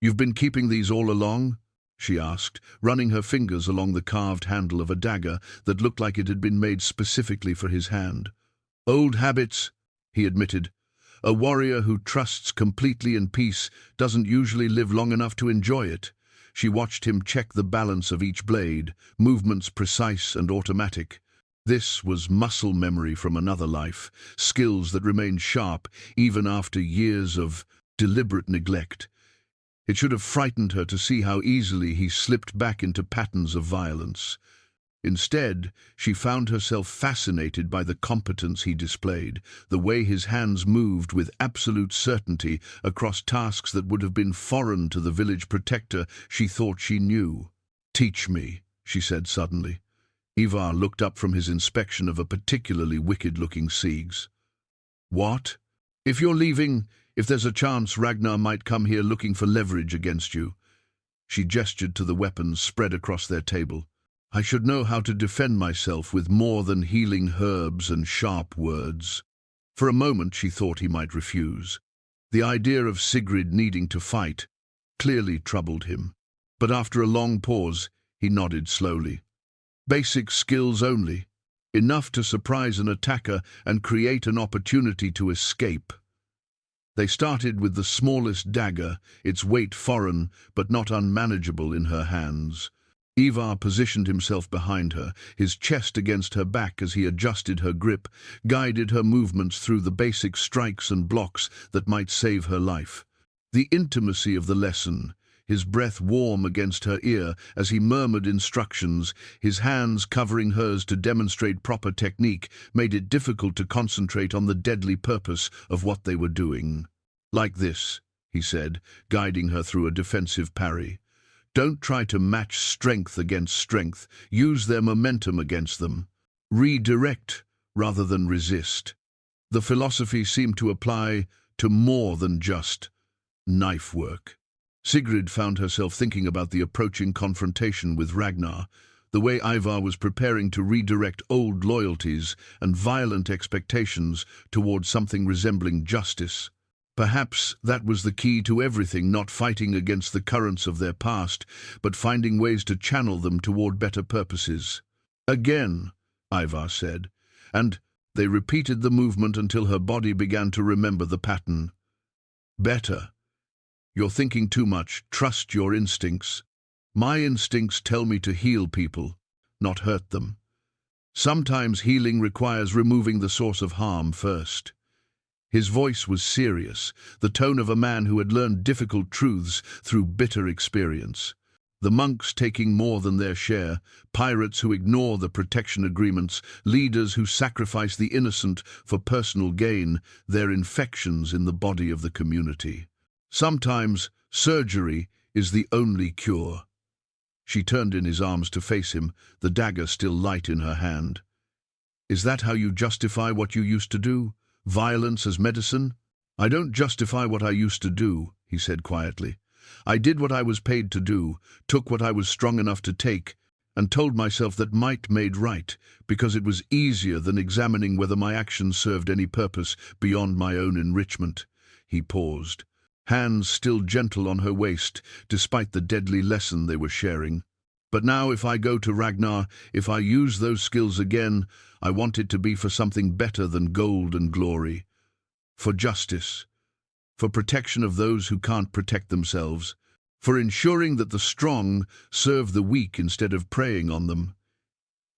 [SPEAKER 1] "You've been keeping these all along?" she asked, running her fingers along the carved handle of a dagger that looked like it had been made specifically for his hand. "Old habits," he admitted. "A warrior who trusts completely in peace doesn't usually live long enough to enjoy it." She watched him check the balance of each blade, movements precise and automatic. This was muscle memory from another life, skills that remained sharp even after years of deliberate neglect. It should have frightened her to see how easily he slipped back into patterns of violence. Instead, she found herself fascinated by the competence he displayed, the way his hands moved with absolute certainty across tasks that would have been foreign to the village protector she thought she knew. "Teach me," she said suddenly. Ivar looked up from his inspection of a particularly wicked-looking Siegs. "What? If you're leaving, if there's a chance Ragnar might come here looking for leverage against you." She gestured to the weapons spread across their table. "I should know how to defend myself with more than healing herbs and sharp words." For a moment she thought he might refuse. The idea of Sigrid needing to fight clearly troubled him. But after a long pause, he nodded slowly. "Basic skills only, enough to surprise an attacker and create an opportunity to escape." They started with the smallest dagger, its weight foreign but not unmanageable in her hands. Ivar positioned himself behind her, his chest against her back as he adjusted her grip, guided her movements through the basic strikes and blocks that might save her life. The intimacy of the lesson, his breath warm against her ear as he murmured instructions, his hands covering hers to demonstrate proper technique, made it difficult to concentrate on the deadly purpose of what they were doing. "Like this," he said, guiding her through a defensive parry. "Don't try to match strength against strength. Use their momentum against them. Redirect rather than resist." The philosophy seemed to apply to more than just knife work. Sigrid found herself thinking about the approaching confrontation with Ragnar, the way Ivar was preparing to redirect old loyalties and violent expectations towards something resembling justice. Perhaps that was the key to everything, not fighting against the currents of their past, but finding ways to channel them toward better purposes. "Again," Ivar said, and they repeated the movement until her body began to remember the pattern. "Better. You're thinking too much. Trust your instincts. My instincts tell me to heal people, not hurt them. Sometimes healing requires removing the source of harm first." His voice was serious, the tone of a man who had learned difficult truths through bitter experience. The monks taking more than their share, pirates who ignore the protection agreements, leaders who sacrifice the innocent for personal gain, their infections in the body of the community. Sometimes surgery is the only cure. She turned in his arms to face him, the dagger still light in her hand. "Is that how you justify what you used to do? Violence as medicine?" "I don't justify what I used to do," he said quietly. "I did what I was paid to do, took what I was strong enough to take, and told myself that might made right, because it was easier than examining whether my actions served any purpose beyond my own enrichment." He paused. hands still gentle on her waist, despite the deadly lesson they were sharing. But now, if I go to Ragnar, if I use those skills again, I want it to be for something better than gold and glory. For justice. For protection of those who can't protect themselves. For ensuring that the strong serve the weak instead of preying on them.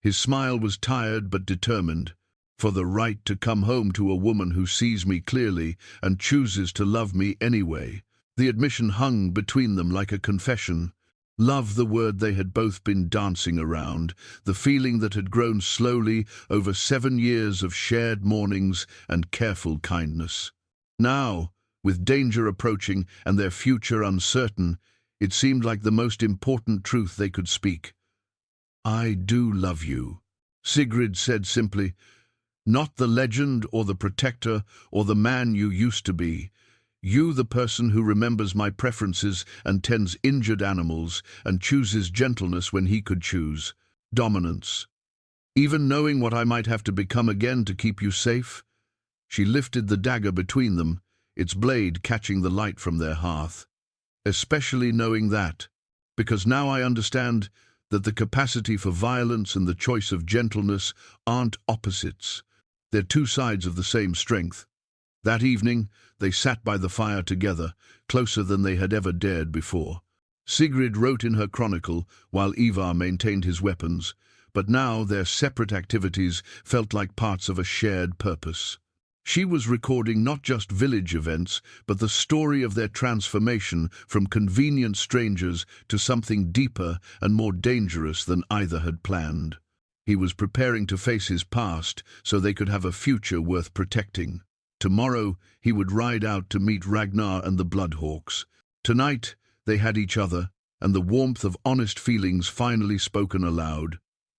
[SPEAKER 1] His smile was tired but determined. For the right to come home to a woman who sees me clearly and chooses to love me anyway. The admission hung between them like a confession. Love, the word they had both been dancing around, the feeling that had grown slowly over 7 years of shared mornings and careful kindness. Now, with danger approaching and their future uncertain, it seemed like the most important truth they could speak. "I do love you," Sigrid said simply. "Not the legend or the protector or the man you used to be. You, the person who remembers my preferences and tends injured animals and chooses gentleness when he could choose dominance. Even knowing what I might have to become again to keep you safe." She lifted the dagger between them, its blade catching the light from their hearth. "Especially knowing that, because now I understand that the capacity for violence and the choice of gentleness aren't opposites. They're two sides of the same strength." That evening, they sat by the fire together, closer than they had ever dared before. Sigrid wrote in her chronicle, while Ivar maintained his weapons, but now their separate activities felt like parts of a shared purpose. She was recording not just village events, but the story of their transformation from convenient strangers to something deeper and more dangerous than either had planned. He was preparing to face his past so they could have a future worth protecting. Tomorrow he would ride out to meet Ragnar and the Bloodhawks. Tonight they had each other, and the warmth of honest feelings finally spoken aloud.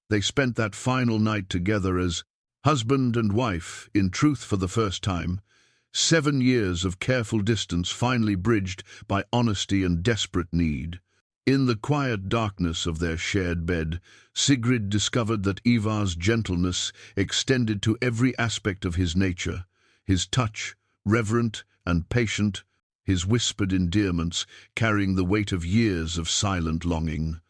[SPEAKER 1] They spent that final night together as husband and wife, in truth for the first time. 7 years of careful distance finally bridged by honesty and desperate need. In the quiet darkness of their shared bed, Sigrid discovered that Ivar's gentleness extended to every aspect of his nature. His touch, reverent and patient, his whispered endearments carrying the weight of years of silent longing.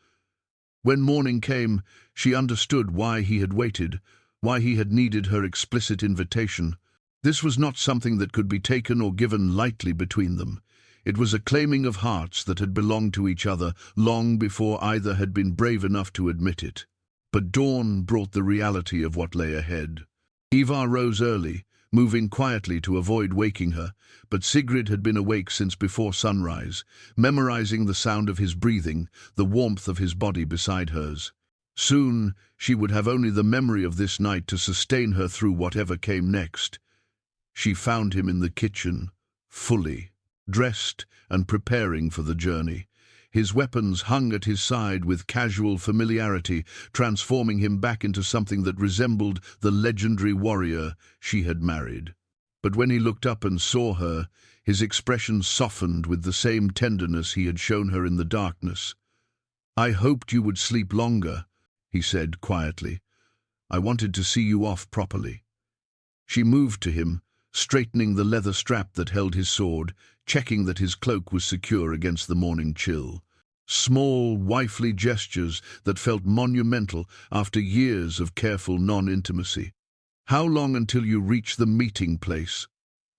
[SPEAKER 1] When morning came, she understood why he had waited, why he had needed her explicit invitation. This was not something that could be taken or given lightly between them. It was a claiming of hearts that had belonged to each other long before either had been brave enough to admit it. But dawn brought the reality of what lay ahead. Ivar rose early, moving quietly to avoid waking her, but Sigrid had been awake since before sunrise, memorizing the sound of his breathing, the warmth of his body beside hers. Soon she would have only the memory of this night to sustain her through whatever came next. She found him in the kitchen, fully, dressed and preparing for the journey. His weapons hung at his side with casual familiarity, transforming him back into something that resembled the legendary warrior she had married. But when he looked up and saw her, his expression softened with the same tenderness he had shown her in the darkness. "I hoped you would sleep longer," he said quietly. "I wanted to see you off properly." She moved to him, straightening the leather strap that held his sword, checking that his cloak was secure against the morning chill. Small, wifely gestures that felt monumental after years of careful non-intimacy. "How long until you reach the meeting place?"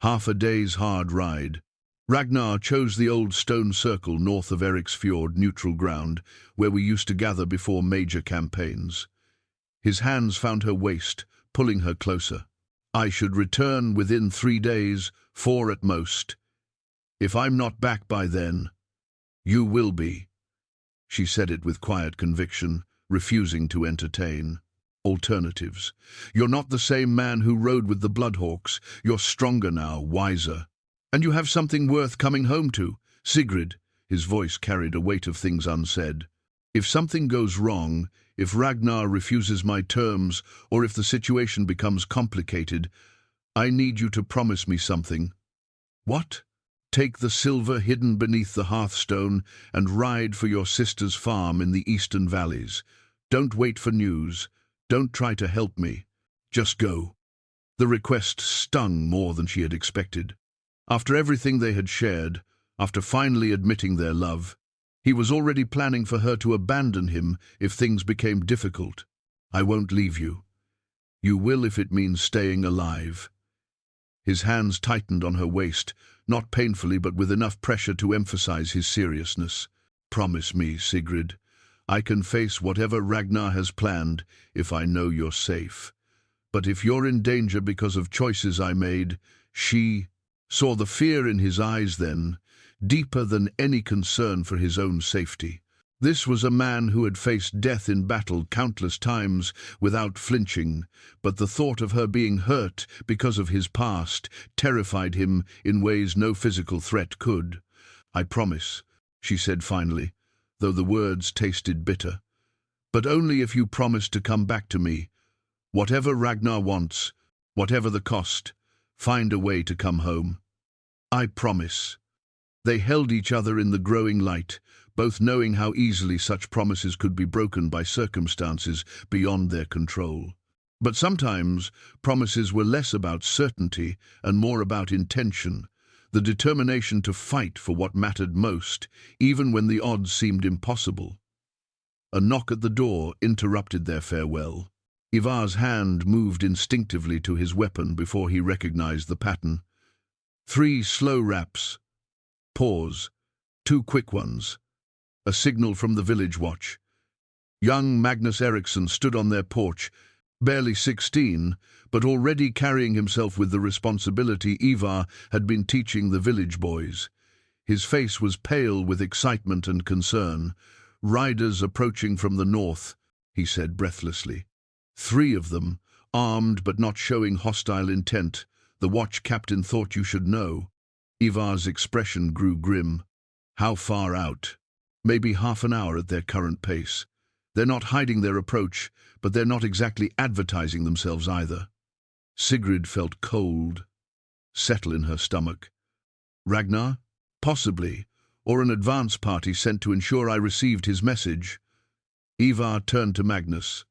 [SPEAKER 1] "Half a day's hard ride." Ragnar chose the old stone circle north of Eriksfjord neutral ground, where we used to gather before major campaigns. His hands found her waist, pulling her closer. "I should return within 3 days, 4 at most. If I'm not back by then, you will be." She said it with quiet conviction, refusing to entertain alternatives. "You're not the same man who rode with the Bloodhawks. You're stronger now, wiser. And you have something worth coming home to." "Sigrid," his voice carried a weight of things unsaid. "If something goes wrong, if Ragnar refuses my terms, or if the situation becomes complicated, I need you to promise me something." "What?" "Take the silver hidden beneath the hearthstone and ride for your sister's farm in the eastern valleys. Don't wait for news. Don't try to help me. Just go." The request stung more than she had expected. After everything they had shared, After finally admitting their love, he was already planning for her to abandon him if things became difficult. "I won't leave you. You will if it means staying alive." His hands tightened on her waist, not painfully but with enough pressure to emphasize his seriousness. "Promise me, Sigrid. I can face whatever Ragnar has planned if I know you're safe. But if you're in danger because of choices I made," she saw the fear in his eyes then, deeper than any concern for his own safety. This was a man who had faced death in battle countless times without flinching, but the thought of her being hurt because of his past terrified him in ways no physical threat could. "I promise," she said finally, though the words tasted bitter. "But only if you promise to come back to me. Whatever Ragnar wants, whatever the cost, find a way to come home." "I promise." They held each other in the growing light, both knowing how easily such promises could be broken by circumstances beyond their control. But sometimes promises were less about certainty and more about intention, the determination to fight for what mattered most, even when the odds seemed impossible. A knock at the door interrupted their farewell. Ivar's hand moved instinctively to his weapon before he recognized the pattern. 3 slow raps. Pause. 2 quick ones. A signal from the village watch. Young Magnus Eriksson stood on their porch, barely 16, but already carrying himself with the responsibility Ivar had been teaching the village boys. His face was pale with excitement and concern. "Riders approaching from the north," he said breathlessly. 3 of them, armed but not showing hostile intent. "The watch captain thought you should know." Ivar's expression grew grim. "How far out?" "Maybe half an hour at their current pace. They're not hiding their approach, but they're not exactly advertising themselves either." Sigrid felt cold settle in her stomach. "Ragnar? Possibly, or an advance party sent to ensure I received his message." Ivar turned to Magnus.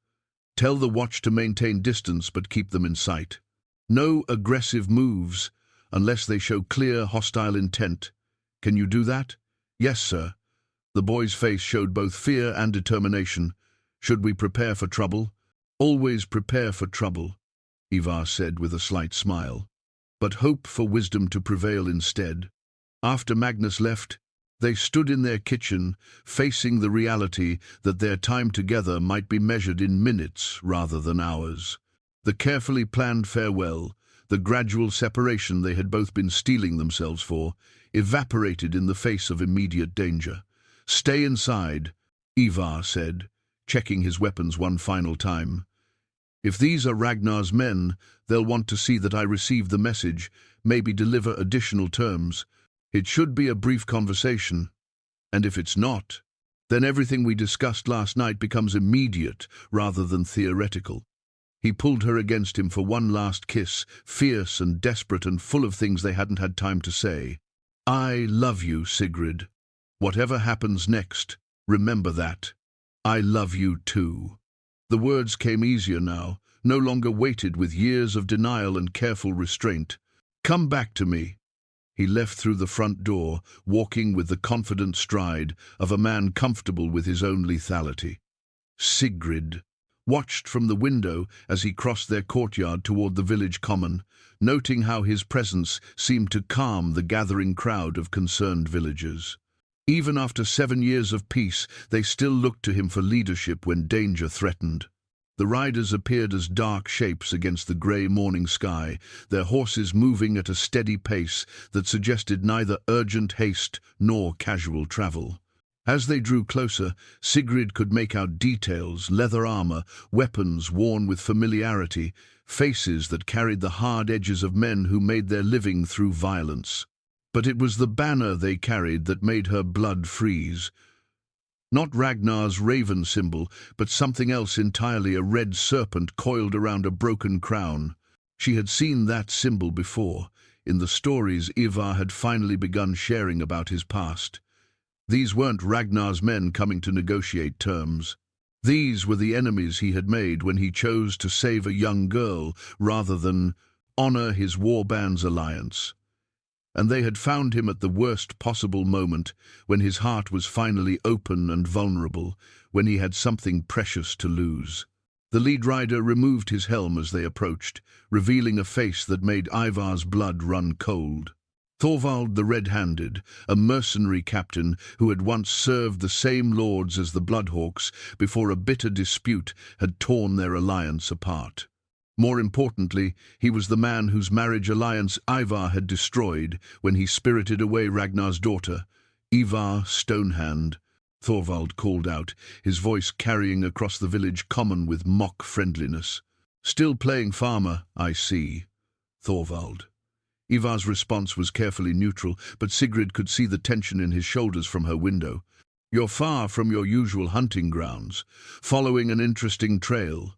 [SPEAKER 1] "Tell the watch to maintain distance but keep them in sight. No aggressive moves unless they show clear hostile intent. Can you do that?" "Yes, sir." The boy's face showed both fear and determination. "Should we prepare for trouble?" "Always prepare for trouble," Ivar said with a slight smile. "But hope for wisdom to prevail instead." After Magnus left, they stood in their kitchen, facing the reality that their time together might be measured in minutes rather than hours. The carefully planned farewell, the gradual separation they had both been steeling themselves for, evaporated in the face of immediate danger. "Stay inside," Ivar said, checking his weapons one final time. "If these are Ragnar's men, they'll want to see that I received the message, maybe deliver additional terms. It should be a brief conversation. And if it's not, then everything we discussed last night becomes immediate rather than theoretical." He pulled her against him for one last kiss, fierce and desperate and full of things they hadn't had time to say. "I love you, Sigrid. Whatever happens next, remember that. I love you too." The words came easier now, no longer weighted with years of denial and careful restraint. "Come back to me." He left through the front door, walking with the confident stride of a man comfortable with his own lethality. Sigrid watched from the window as he crossed their courtyard toward the village common, noting how his presence seemed to calm the gathering crowd of concerned villagers. Even after 7 years of peace, they still looked to him for leadership when danger threatened. The riders appeared as dark shapes against the grey morning sky, their horses moving at a steady pace that suggested neither urgent haste nor casual travel. As they drew closer, Sigrid could make out details, leather armor, weapons worn with familiarity, faces that carried the hard edges of men who made their living through violence. But it was the banner they carried that made her blood freeze. Not Ragnar's raven symbol, but something else entirely, a red serpent coiled around a broken crown. She had seen that symbol before, in the stories Ivar had finally begun sharing about his past. These weren't Ragnar's men coming to negotiate terms. These were the enemies he had made when he chose to save a young girl rather than honor his warband's alliance. And they had found him at the worst possible moment, when his heart was finally open and vulnerable, when he had something precious to lose. The lead rider removed his helm as they approached, revealing a face that made Ivar's blood run cold. Thorvald the Red-Handed, a mercenary captain who had once served the same lords as the Bloodhawks before a bitter dispute had torn their alliance apart. More importantly, he was the man whose marriage alliance Ivar had destroyed when he spirited away Ragnar's daughter. "Ivar Stonehand," Thorvald called out, his voice carrying across the village common with mock friendliness. "Still playing farmer, I see." Thorvald. Ivar's response was carefully neutral, but Sigrid could see the tension in his shoulders from her window. "You're far from your usual hunting grounds, following an interesting trail."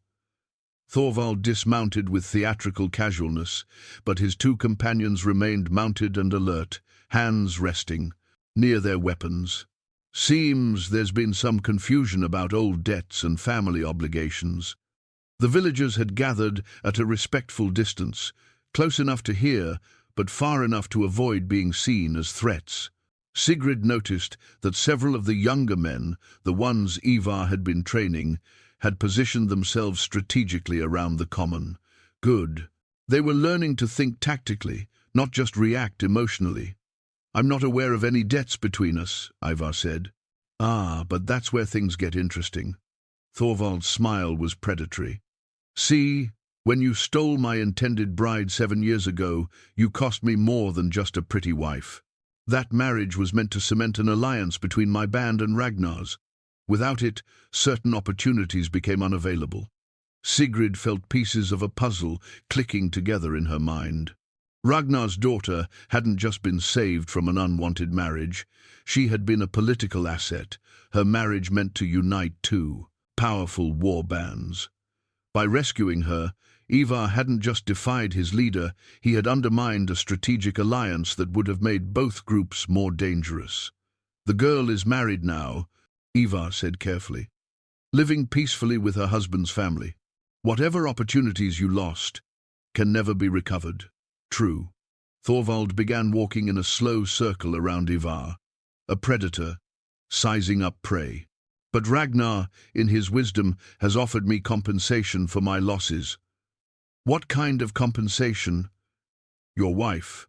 [SPEAKER 1] Thorvald dismounted with theatrical casualness, but his two companions remained mounted and alert, hands resting, near their weapons. "Seems there's been some confusion about old debts and family obligations." The villagers had gathered at a respectful distance, close enough to hear, but far enough to avoid being seen as threats. Sigrid noticed that several of the younger men, the ones Ivar had been training, had positioned themselves strategically around the common. Good. They were learning to think tactically, not just react emotionally. "I'm not aware of any debts between us," Ivar said. "Ah, but that's where things get interesting." Thorvald's smile was predatory. "See, when you stole my intended bride 7 years ago, you cost me more than just a pretty wife. That marriage was meant to cement an alliance between my band and Ragnar's. Without it, certain opportunities became unavailable." Sigrid felt pieces of a puzzle clicking together in her mind. Ragnar's daughter hadn't just been saved from an unwanted marriage. She had been a political asset. Her marriage meant to unite two powerful war bands. By rescuing her, Ivar hadn't just defied his leader, he had undermined a strategic alliance that would have made both groups more dangerous. "The girl is married now," Ivar said carefully, "living peacefully with her husband's family. Whatever opportunities you lost can never be recovered." "True." Thorvald began walking in a slow circle around Ivar, a predator, sizing up prey. "But Ragnar, in his wisdom, has offered me compensation for my losses." "What kind of compensation?" "Your wife."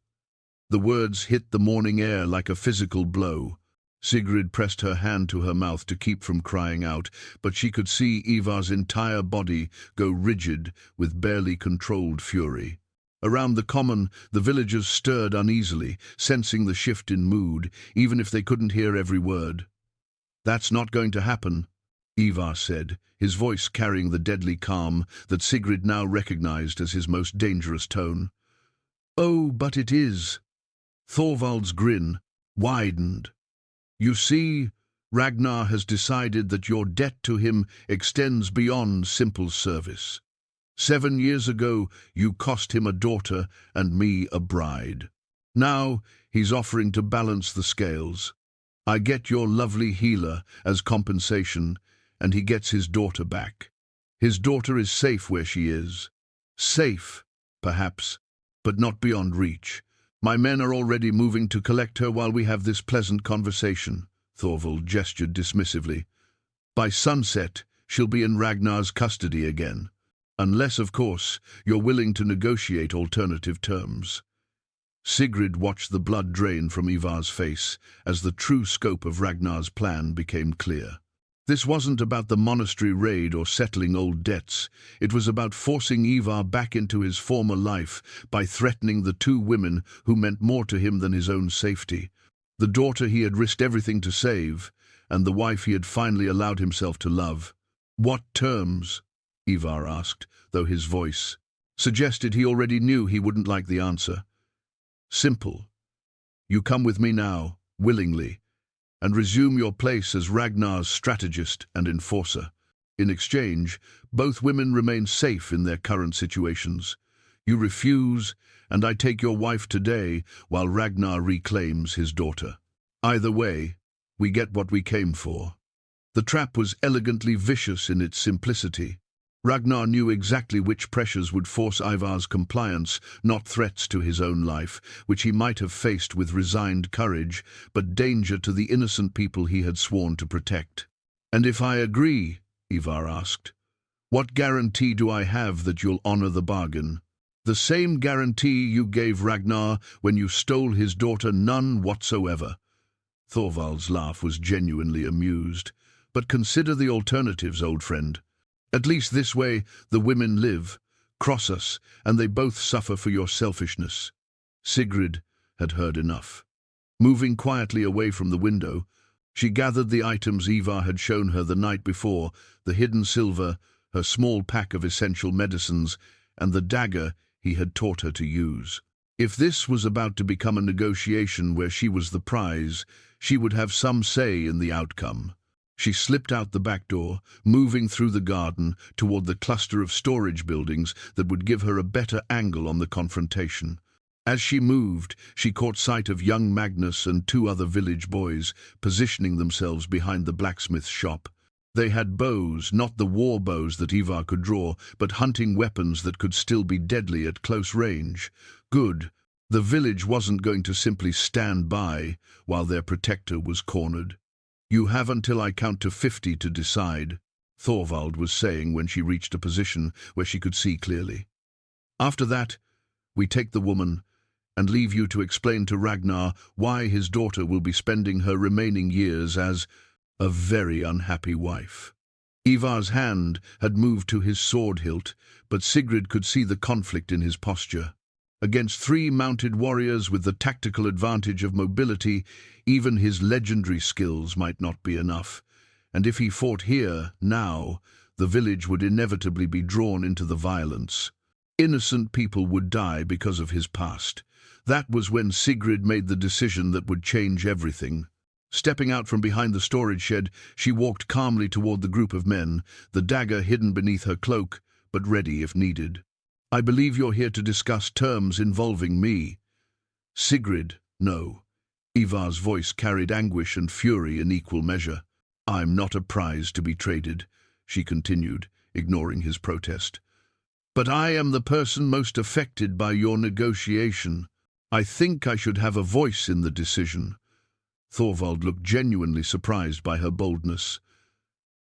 [SPEAKER 1] The words hit the morning air like a physical blow. Sigrid pressed her hand to her mouth to keep from crying out, but she could see Ivar's entire body go rigid with barely controlled fury. Around the common, the villagers stirred uneasily, sensing the shift in mood, even if they couldn't hear every word. "That's not going to happen," Ivar said, his voice carrying the deadly calm that Sigrid now recognized as his most dangerous tone. "Oh, but it is." Thorvald's grin widened. "You see, Ragnar has decided that your debt to him extends beyond simple service. 7 years ago, you cost him a daughter and me a bride. Now, he's offering to balance the scales. I get your lovely healer as compensation, and he gets his daughter back. His daughter is safe where she is. Safe, perhaps, but not beyond reach. My men are already moving to collect her while we have this pleasant conversation." Thorvald gestured dismissively. "By sunset, she'll be in Ragnar's custody again. Unless, of course, you're willing to negotiate alternative terms." Sigrid watched the blood drain from Ivar's face as the true scope of Ragnar's plan became clear. This wasn't about the monastery raid or settling old debts. It was about forcing Ivar back into his former life by threatening the two women who meant more to him than his own safety. The daughter he had risked everything to save, and the wife he had finally allowed himself to love. "What terms?" Ivar asked, though his voice suggested he already knew he wouldn't like the answer. "Simple. You come with me now, willingly, and resume your place as Ragnar's strategist and enforcer. In exchange, both women remain safe in their current situations. You refuse, and I take your wife today while Ragnar reclaims his daughter. Either way, we get what we came for." The trap was elegantly vicious in its simplicity. Ragnar knew exactly which pressures would force Ivar's compliance, not threats to his own life, which he might have faced with resigned courage, but danger to the innocent people he had sworn to protect. "And if I agree," Ivar asked, "what guarantee do I have that you'll honor the bargain?" "The same guarantee you gave Ragnar when you stole his daughter, none whatsoever." Thorvald's laugh was genuinely amused. "But consider the alternatives, old friend. At least this way the women live, cross us, and they both suffer for your selfishness." Sigrid had heard enough. Moving quietly away from the window, she gathered the items Ivar had shown her the night before, the hidden silver, her small pack of essential medicines, and the dagger he had taught her to use. If this was about to become a negotiation where she was the prize, she would have some say in the outcome. She slipped out the back door, moving through the garden toward the cluster of storage buildings that would give her a better angle on the confrontation. As she moved, she caught sight of young Magnus and two other village boys positioning themselves behind the blacksmith's shop. They had bows, not the war bows that Ivar could draw, but hunting weapons that could still be deadly at close range. Good. The village wasn't going to simply stand by while their protector was cornered. "You have until I count to 50 to decide," Thorvald was saying when she reached a position where she could see clearly. "After that, we take the woman and leave you to explain to Ragnar why his daughter will be spending her remaining years as a very unhappy wife." Ivar's hand had moved to his sword hilt, but Sigrid could see the conflict in his posture. Against 3 mounted warriors with the tactical advantage of mobility, even his legendary skills might not be enough. And if he fought here, now, the village would inevitably be drawn into the violence. Innocent people would die because of his past. That was when Sigrid made the decision that would change everything. Stepping out from behind the storage shed, she walked calmly toward the group of men, the dagger hidden beneath her cloak, but ready if needed. "I believe you're here to discuss terms involving me." "Sigrid, no." Ivar's voice carried anguish and fury in equal measure. "I'm not a prize to be traded," she continued, ignoring his protest. "But I am the person most affected by your negotiation. I think I should have a voice in the decision." Thorvald looked genuinely surprised by her boldness.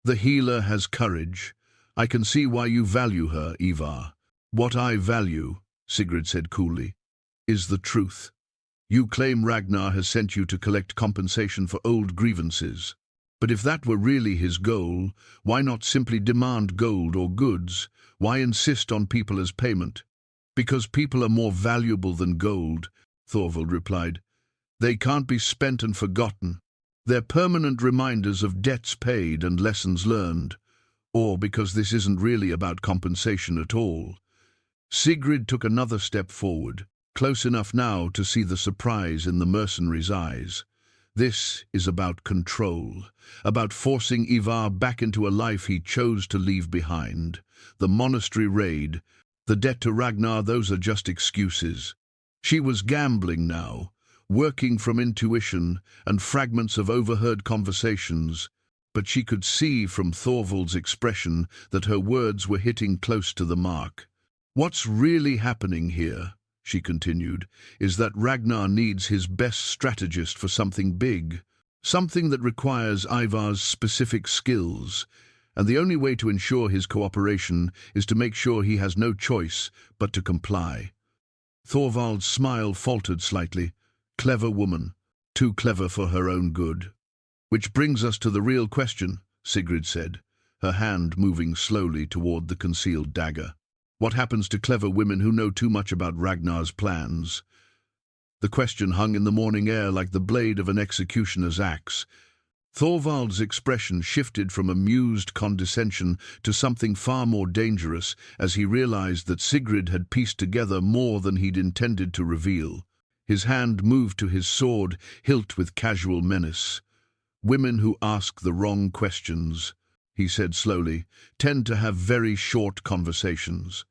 [SPEAKER 1] "The healer has courage. I can see why you value her, Ivar." "What I value," Sigrid said coolly, "is the truth. You claim Ragnar has sent you to collect compensation for old grievances. But if that were really his goal, why not simply demand gold or goods? Why insist on people as payment?" "Because people are more valuable than gold," Thorvald replied. "They can't be spent and forgotten. They're permanent reminders of debts paid and lessons learned. Or because this isn't really about compensation at all." Sigrid took another step forward, close enough now to see the surprise in the mercenary's eyes. "This is about control, about forcing Ivar back into a life he chose to leave behind. The monastery raid, the debt to Ragnar, those are just excuses." She was gambling now, working from intuition and fragments of overheard conversations, but she could see from Thorvald's expression that her words were hitting close to the mark. "What's really happening here," she continued, "is that Ragnar needs his best strategist for something big, something that requires Ivar's specific skills, and the only way to ensure his cooperation is to make sure he has no choice but to comply." Thorvald's smile faltered slightly. Clever woman, too clever for her own good. "Which brings us to the real question," Sigrid said, her hand moving slowly toward the concealed dagger. "What happens to clever women who know too much about Ragnar's plans?" The question hung in the morning air like the blade of an executioner's axe. Thorvald's expression shifted from amused condescension to something far more dangerous as he realized that Sigrid had pieced together more than he'd intended to reveal. His hand moved to his sword, hilt with casual menace. "Women who ask the wrong questions," he said slowly, "tend to have very short conversations."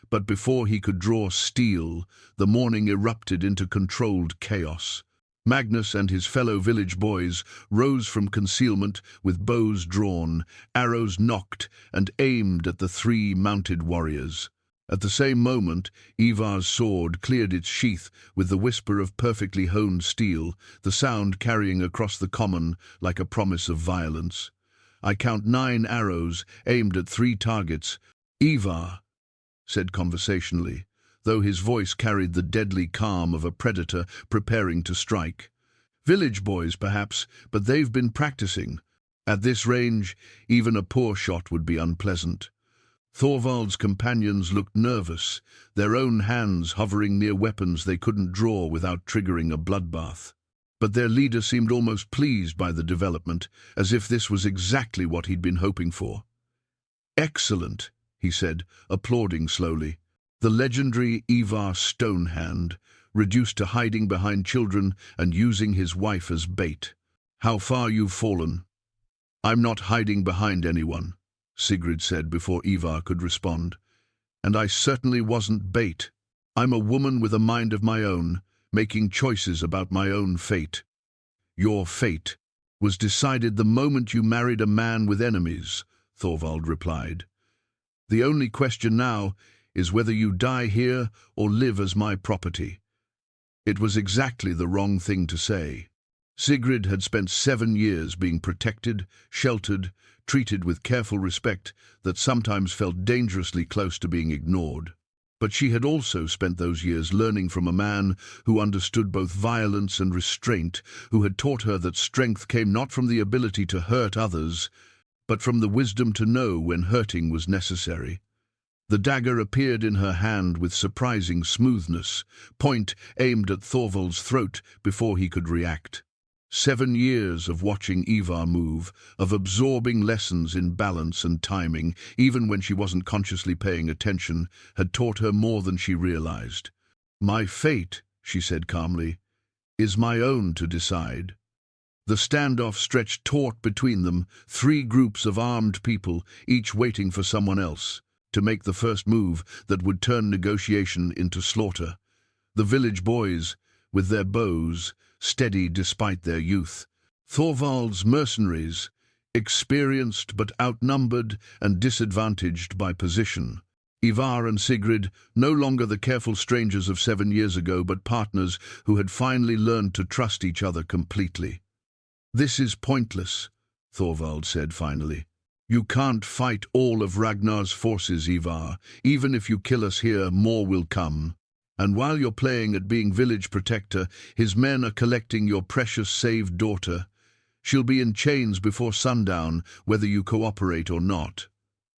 [SPEAKER 1] But before he could draw steel, the morning erupted into controlled chaos. Magnus and his fellow village boys rose from concealment with bows drawn, arrows nocked, and aimed at the three mounted warriors. At the same moment, Ivar's sword cleared its sheath with the whisper of perfectly honed steel, the sound carrying across the common like a promise of violence. "I count 9 arrows aimed at 3 targets." "Ivar," said conversationally, though his voice carried the deadly calm of a predator preparing to strike. "Village boys, perhaps, but they've been practicing. At this range, even a poor shot would be unpleasant." Thorvald's companions looked nervous, their own hands hovering near weapons they couldn't draw without triggering a bloodbath. But their leader seemed almost pleased by the development, as if this was exactly what he'd been hoping for. "Excellent," he said, applauding slowly. "The legendary Ivar Stonehand, reduced to hiding behind children and using his wife as bait. How far you've fallen." "I'm not hiding behind anyone," Sigrid said before Ivar could respond. "And I certainly wasn't bait. I'm a woman with a mind of my own, making choices about my own fate." "Your fate was decided the moment you married a man with enemies," Thorvald replied. "The only question now is whether you die here or live as my property." It was exactly the wrong thing to say. Sigrid had spent 7 years being protected, sheltered, treated with careful respect that sometimes felt dangerously close to being ignored. But she had also spent those years learning from a man who understood both violence and restraint, who had taught her that strength came not from the ability to hurt others, but from the wisdom to know when hurting was necessary. The dagger appeared in her hand with surprising smoothness, point aimed at Thorvald's throat before he could react. 7 years of watching Ivar move, of absorbing lessons in balance and timing, even when she wasn't consciously paying attention, had taught her more than she realized. "My fate," she said calmly, "is my own to decide." The standoff stretched taut between them, 3 groups of armed people, each waiting for someone else to make the first move that would turn negotiation into slaughter. The village boys, with their bows, steady despite their youth. Thorvald's mercenaries, experienced but outnumbered and disadvantaged by position. Ivar and Sigrid, no longer the careful strangers of 7 years ago, but partners who had finally learned to trust each other completely. "This is pointless," Thorvald said finally. "You can't fight all of Ragnar's forces, Ivar. Even if you kill us here, more will come. And while you're playing at being village protector, his men are collecting your precious saved daughter. She'll be in chains before sundown, whether you cooperate or not."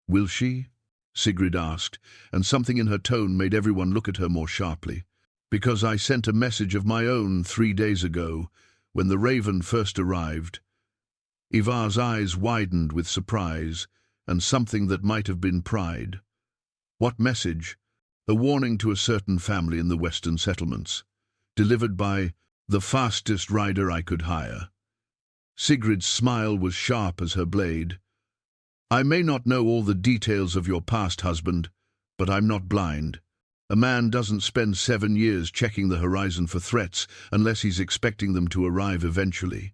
[SPEAKER 1] "Will she?" Sigrid asked, and something in her tone made everyone look at her more sharply. "Because I sent a message of my own 3 days ago, when the raven first arrived." Ivar's eyes widened with surprise, and something that might have been pride. "What message?" "A warning to a certain family in the western settlements, delivered by the fastest rider I could hire." Sigrid's smile was sharp as her blade. "I may not know all the details of your past, husband, but I'm not blind. A man doesn't spend 7 years checking the horizon for threats unless he's expecting them to arrive eventually."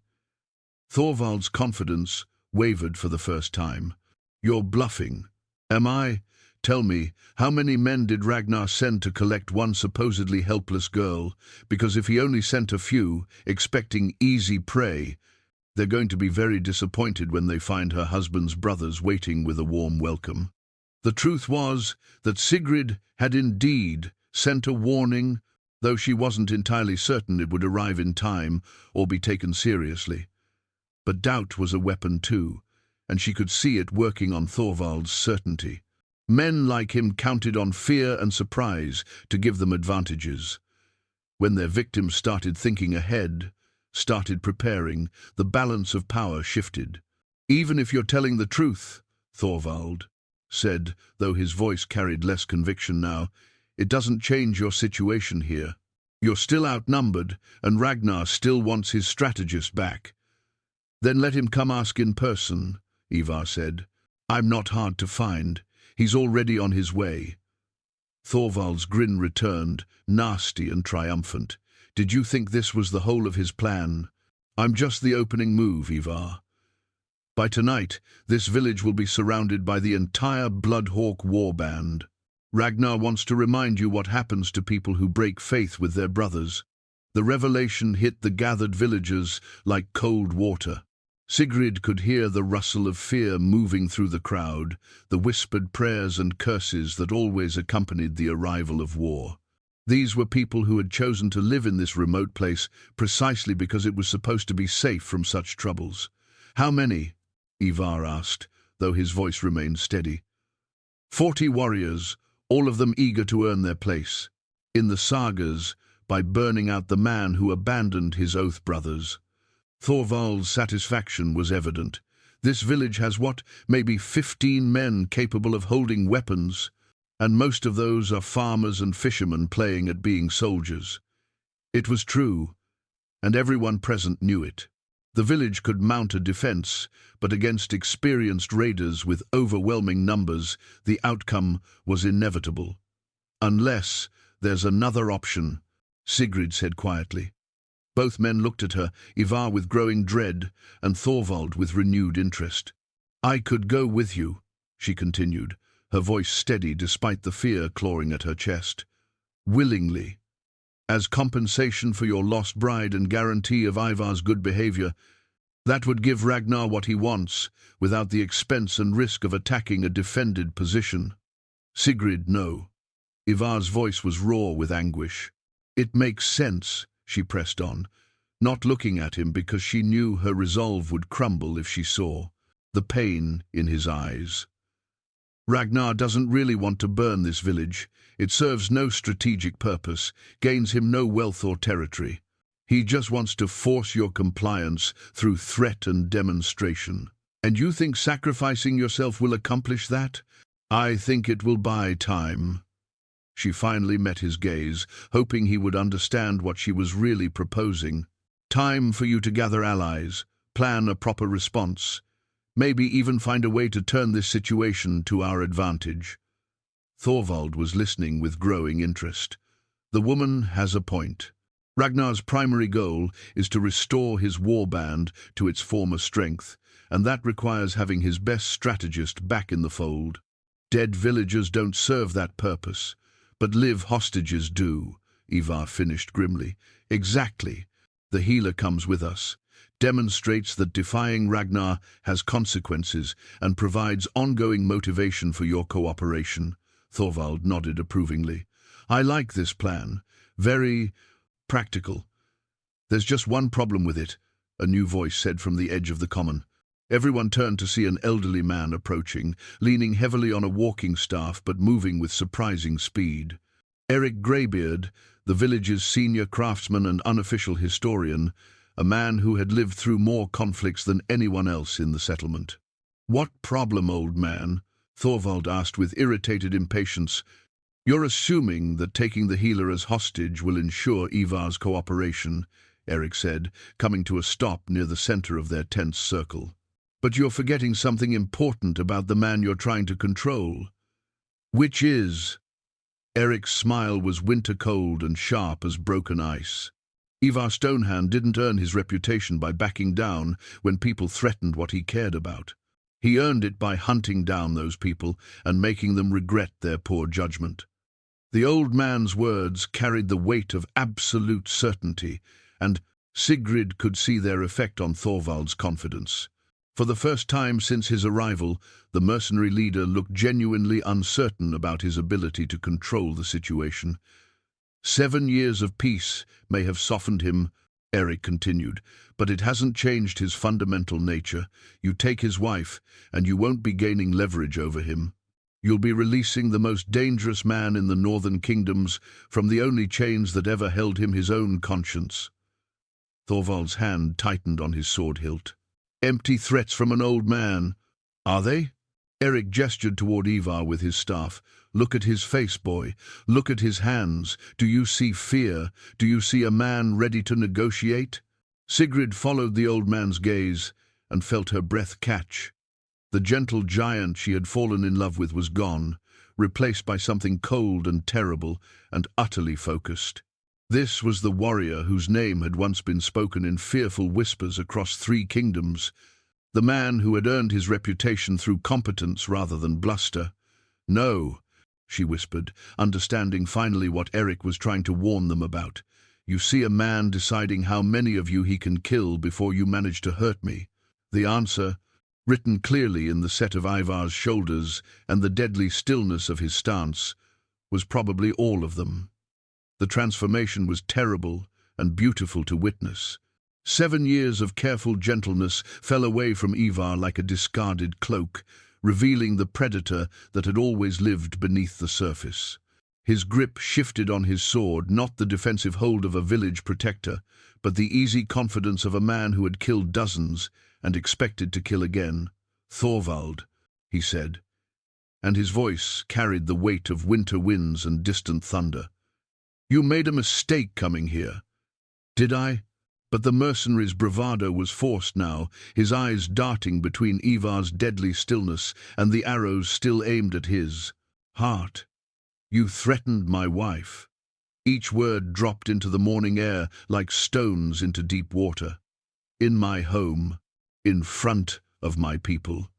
[SPEAKER 1] Thorvald's confidence wavered for the first time. "You're bluffing." "Am I? Tell me, how many men did Ragnar send to collect one supposedly helpless girl? Because if he only sent a few, expecting easy prey, they're going to be very disappointed when they find her husband's brothers waiting with a warm welcome." The truth was that Sigrid had indeed sent a warning, though she wasn't entirely certain it would arrive in time or be taken seriously. But doubt was a weapon too, and she could see it working on Thorvald's certainty. Men like him counted on fear and surprise to give them advantages. When their victims started thinking ahead, started preparing, the balance of power shifted. "Even if you're telling the truth," Thorvald said, though his voice carried less conviction now, "it doesn't change your situation here. You're still outnumbered, and Ragnar still wants his strategist back." "Then let him come ask in person," Ivar said. "I'm not hard to find. He's already on his way." Thorvald's grin returned, nasty and triumphant. Did you think this was the whole of his plan? I'm just the opening move, Ivar. By tonight, this village will be surrounded by the entire Bloodhawk war band. Ragnar wants to remind you what happens to people who break faith with their brothers. The revelation hit the gathered villagers like cold water. Sigrid could hear the rustle of fear moving through the crowd, the whispered prayers and curses that always accompanied the arrival of war. These were people who had chosen to live in this remote place precisely because it was supposed to be safe from such troubles. How many? Ivar asked, though his voice remained steady. 40 warriors, all of them eager to earn their place. In the sagas, by burning out the man who abandoned his oath brothers. Thorvald's satisfaction was evident. This village has maybe 15 men capable of holding weapons, and most of those are farmers and fishermen playing at being soldiers. It was true, and everyone present knew it. The village could mount a defense, but against experienced raiders with overwhelming numbers, the outcome was inevitable. Unless there's another option, Sigrid said quietly. Both men looked at her, Ivar with growing dread and Thorvald with renewed interest. I could go with you, she continued, her voice steady despite the fear clawing at her chest. Willingly. As compensation for your lost bride and guarantee of Ivar's good behavior, that would give Ragnar what he wants, without the expense and risk of attacking a defended position. Sigrid, no. Ivar's voice was raw with anguish. It makes sense, she pressed on, not looking at him because she knew her resolve would crumble if she saw the pain in his eyes. Ragnar doesn't really want to burn this village. It serves no strategic purpose, gains him no wealth or territory. He just wants to force your compliance through threat and demonstration. And you think sacrificing yourself will accomplish that? I think it will buy time. She finally met his gaze, hoping he would understand what she was really proposing. Time for you to gather allies, plan a proper response, maybe even find a way to turn this situation to our advantage. Thorvald was listening with growing interest. The woman has a point. Ragnar's primary goal is to restore his warband to its former strength, and that requires having his best strategist back in the fold. Dead villagers don't serve that purpose, but live hostages do, Ivar finished grimly. Exactly. The healer comes with us, demonstrates that defying Ragnar has consequences, and provides ongoing motivation for your cooperation. Thorvald nodded approvingly. I like this plan. Very practical. There's just one problem with it, a new voice said from the edge of the common. Everyone turned to see an elderly man approaching, leaning heavily on a walking staff but moving with surprising speed. Eric Greybeard, the village's senior craftsman and unofficial historian, a man who had lived through more conflicts than anyone else in the settlement. What problem, old man? Thorvald asked with irritated impatience. You're assuming that taking the healer as hostage will ensure Ivar's cooperation, Eric said, coming to a stop near the center of their tense circle. But you're forgetting something important about the man you're trying to control. Which is? Eric's smile was winter-cold and sharp as broken ice. Ivar Stonehand didn't earn his reputation by backing down when people threatened what he cared about. He earned it by hunting down those people and making them regret their poor judgment. The old man's words carried the weight of absolute certainty, and Sigrid could see their effect on Thorvald's confidence. For the first time since his arrival, the mercenary leader looked genuinely uncertain about his ability to control the situation. 7 years of peace may have softened him, Eric continued, but it hasn't changed his fundamental nature. You take his wife, and you won't be gaining leverage over him. You'll be releasing the most dangerous man in the northern kingdoms from the only chains that ever held him, his own conscience. Thorvald's hand tightened on his sword hilt. Empty threats from an old man. Are they? Eric gestured toward Ivar with his staff. Look at his face, boy. Look at his hands. Do you see fear? Do you see a man ready to negotiate? Sigrid followed the old man's gaze and felt her breath catch. The gentle giant she had fallen in love with was gone, replaced by something cold and terrible and utterly focused. This was the warrior whose name had once been spoken in fearful whispers across 3 kingdoms, the man who had earned his reputation through competence rather than bluster. "No," she whispered, understanding finally what Eric was trying to warn them about. "You see a man deciding how many of you he can kill before you manage to hurt me." The answer, written clearly in the set of Ivar's shoulders and the deadly stillness of his stance, was probably all of them. The transformation was terrible and beautiful to witness. 7 years of careful gentleness fell away from Ivar like a discarded cloak, revealing the predator that had always lived beneath the surface. His grip shifted on his sword, not the defensive hold of a village protector, but the easy confidence of a man who had killed dozens and expected to kill again. "Thorvald," he said, and his voice carried the weight of winter winds and distant thunder. "You made a mistake coming here." "Did I?" But the mercenary's bravado was forced now, his eyes darting between Ivar's deadly stillness and the arrows still aimed at his heart. "You threatened my wife." Each word dropped into the morning air like stones into deep water. "In my home, in front of my people."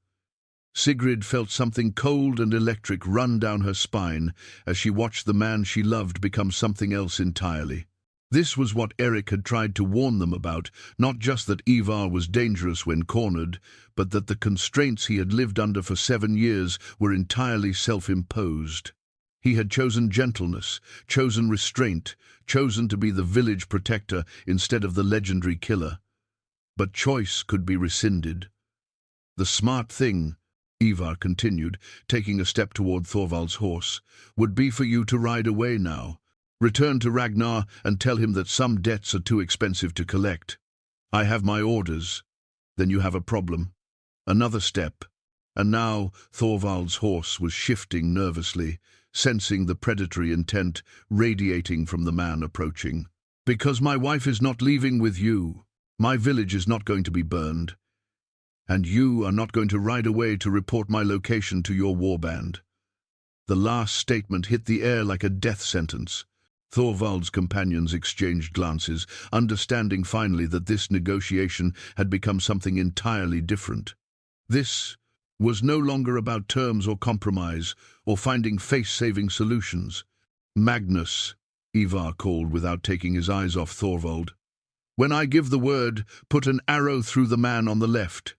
[SPEAKER 1] Sigrid felt something cold and electric run down her spine as she watched the man she loved become something else entirely. This was what Eric had tried to warn them about, not just that Ivar was dangerous when cornered, but that the constraints he had lived under for 7 years were entirely self-imposed. He had chosen gentleness, chosen restraint, chosen to be the village protector instead of the legendary killer. But choice could be rescinded. "The smart thing," Ivar continued, taking a step toward Thorvald's horse, "would be for you to ride away now. Return to Ragnar and tell him that some debts are too expensive to collect. I have my orders. Then you have a problem." Another step, and now Thorvald's horse was shifting nervously, sensing the predatory intent radiating from the man approaching. "Because my wife is not leaving with you. My village is not going to be burned. And you are not going to ride away to report my location to your warband." The last statement hit the air like a death sentence. Thorvald's companions exchanged glances, understanding finally that this negotiation had become something entirely different. This was no longer about terms or compromise, or finding face-saving solutions. "Magnus," Ivar called without taking his eyes off Thorvald. "When I give the word, put an arrow through the man on the left.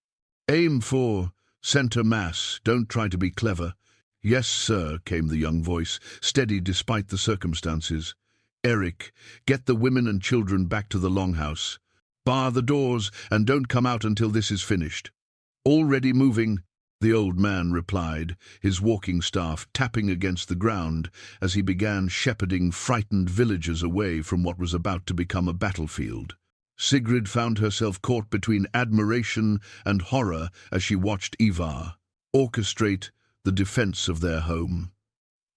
[SPEAKER 1] Aim for center mass, don't try to be clever." "Yes, sir," came the young voice, steady despite the circumstances. "Eric, get the women and children back to the longhouse. Bar the doors and don't come out until this is finished." "Already moving," the old man replied, his walking staff tapping against the ground as he began shepherding frightened villagers away from what was about to become a battlefield. Sigrid found herself caught between admiration and horror as she watched Ivar orchestrate the defense of their home.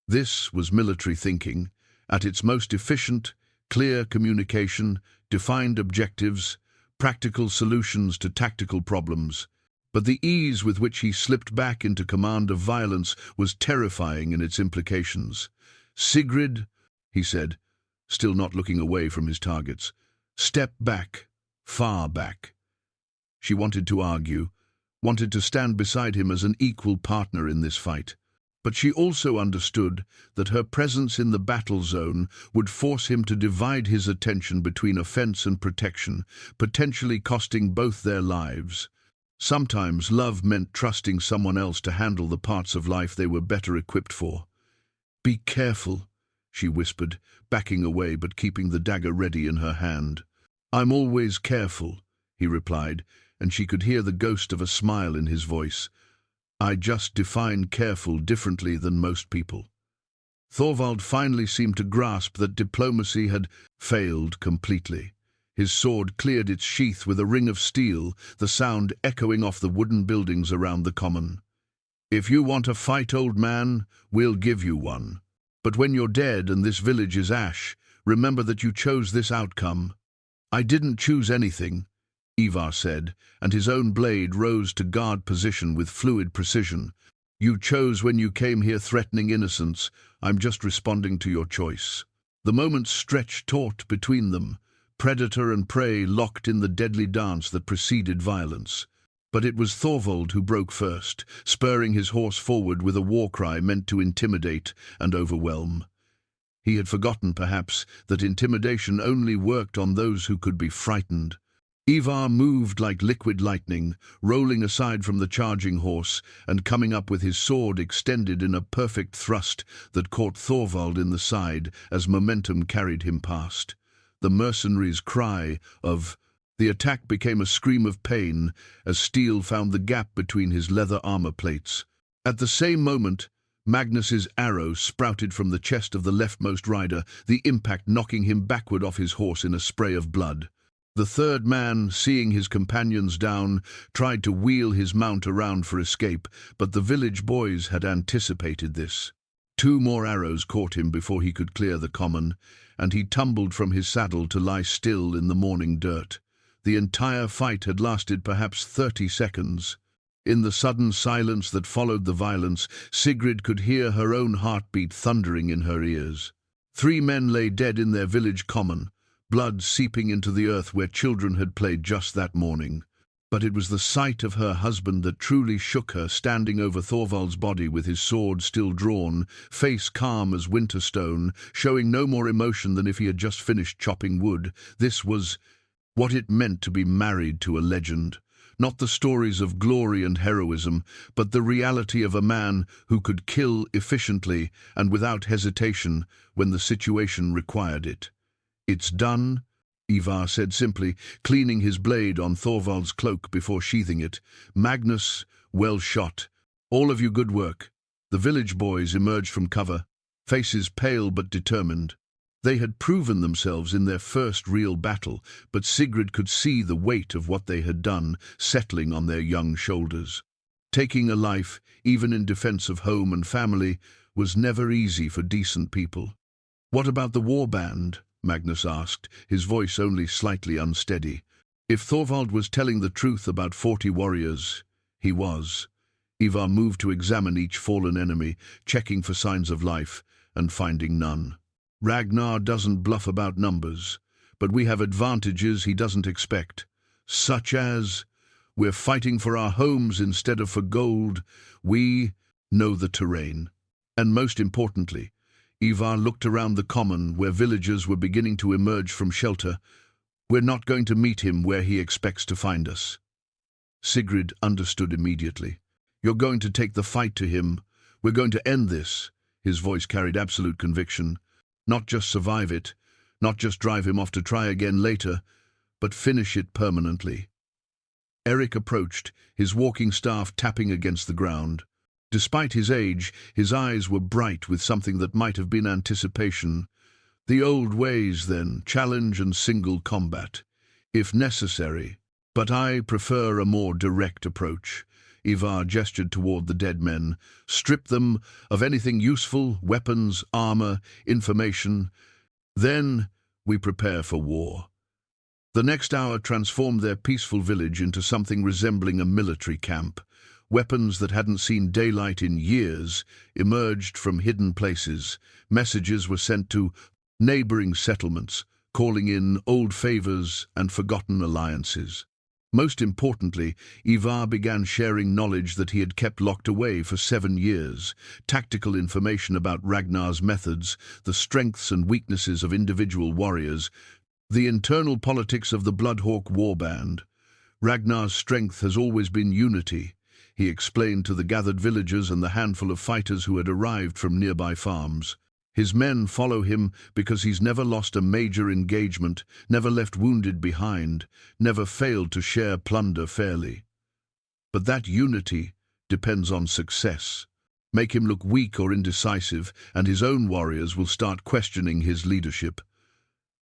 [SPEAKER 1] This was military thinking, at its most efficient: clear communication, defined objectives, practical solutions to tactical problems. But the ease with which he slipped back into command of violence was terrifying in its implications. "Sigrid," he said, still not looking away from his targets, "step back, far back." She wanted to argue, wanted to stand beside him as an equal partner in this fight. But she also understood that her presence in the battle zone would force him to divide his attention between offense and protection, potentially costing both their lives. Sometimes love meant trusting someone else to handle the parts of life they were better equipped for. "Be careful," she whispered, backing away but keeping the dagger ready in her hand. "I'm always careful," he replied, and she could hear the ghost of a smile in his voice. "I just define careful differently than most people." Thorvald finally seemed to grasp that diplomacy had failed completely. His sword cleared its sheath with a ring of steel, the sound echoing off the wooden buildings around the common. "If you want a fight, old man, we'll give you one. But when you're dead and this village is ash, remember that you chose this outcome." "I didn't choose anything," Ivar said, and his own blade rose to guard position with fluid precision. "You chose when you came here threatening innocence. I'm just responding to your choice." The moments stretched taut between them, predator and prey locked in the deadly dance that preceded violence. But it was Thorvald who broke first, spurring his horse forward with a war cry meant to intimidate and overwhelm. He had forgotten, perhaps, that intimidation only worked on those who could be frightened. Ivar moved like liquid lightning, rolling aside from the charging horse and coming up with his sword extended in a perfect thrust that caught Thorvald in the side as momentum carried him past. The mercenary's cry of the attack became a scream of pain as steel found the gap between his leather armor plates. At the same moment, Magnus's arrow sprouted from the chest of the leftmost rider, the impact knocking him backward off his horse in a spray of blood. The third man, seeing his companions down, tried to wheel his mount around for escape, but the village boys had anticipated this. 2 more arrows caught him before he could clear the common, and he tumbled from his saddle to lie still in the morning dirt. The entire fight had lasted perhaps 30 seconds. In the sudden silence that followed the violence, Sigrid could hear her own heartbeat thundering in her ears. 3 men lay dead in their village common, blood seeping into the earth where children had played just that morning. But it was the sight of her husband that truly shook her, standing over Thorvald's body with his sword still drawn, face calm as winter stone, showing no more emotion than if he had just finished chopping wood. This was what it meant to be married to a legend. Not the stories of glory and heroism, but the reality of a man who could kill efficiently and without hesitation when the situation required it. "It's done," Ivar said simply, cleaning his blade on Thorvald's cloak before sheathing it. "Magnus, well shot. All of you, good work." The village boys emerged from cover, faces pale but determined. They had proven themselves in their first real battle, but Sigrid could see the weight of what they had done settling on their young shoulders. Taking a life, even in defense of home and family, was never easy for decent people. "What about the war band?" Magnus asked, his voice only slightly unsteady. If Thorvald was telling the truth about 40 warriors, he was. Ivar moved to examine each fallen enemy, checking for signs of life, and finding none. "Ragnar doesn't bluff about numbers, but we have advantages he doesn't expect, such as we're fighting for our homes instead of for gold. We know the terrain. And most importantly," Ivar looked around the common where villagers were beginning to emerge from shelter, "we're not going to meet him where he expects to find us." Sigrid understood immediately. "You're going to take the fight to him. We're going to end this." His voice carried absolute conviction. "Not just survive it, not just drive him off to try again later, but finish it permanently." Eric approached, his walking staff tapping against the ground. Despite his age, his eyes were bright with something that might have been anticipation. "The old ways, then, challenge and single combat, if necessary. But I prefer a more direct approach." Ivar gestured toward the dead men. "Strip them of anything useful, weapons, armor, information. Then we prepare for war." The next hour transformed their peaceful village into something resembling a military camp. Weapons that hadn't seen daylight in years emerged from hidden places. Messages were sent to neighboring settlements, calling in old favors and forgotten alliances. Most importantly, Ivar began sharing knowledge that he had kept locked away for 7 years, tactical information about Ragnar's methods, the strengths and weaknesses of individual warriors, the internal politics of the Bloodhawk warband. "Ragnar's strength has always been unity," he explained to the gathered villagers and the handful of fighters who had arrived from nearby farms. "His men follow him because he's never lost a major engagement, never left wounded behind, never failed to share plunder fairly. But that unity depends on success. Make him look weak or indecisive, and his own warriors will start questioning his leadership."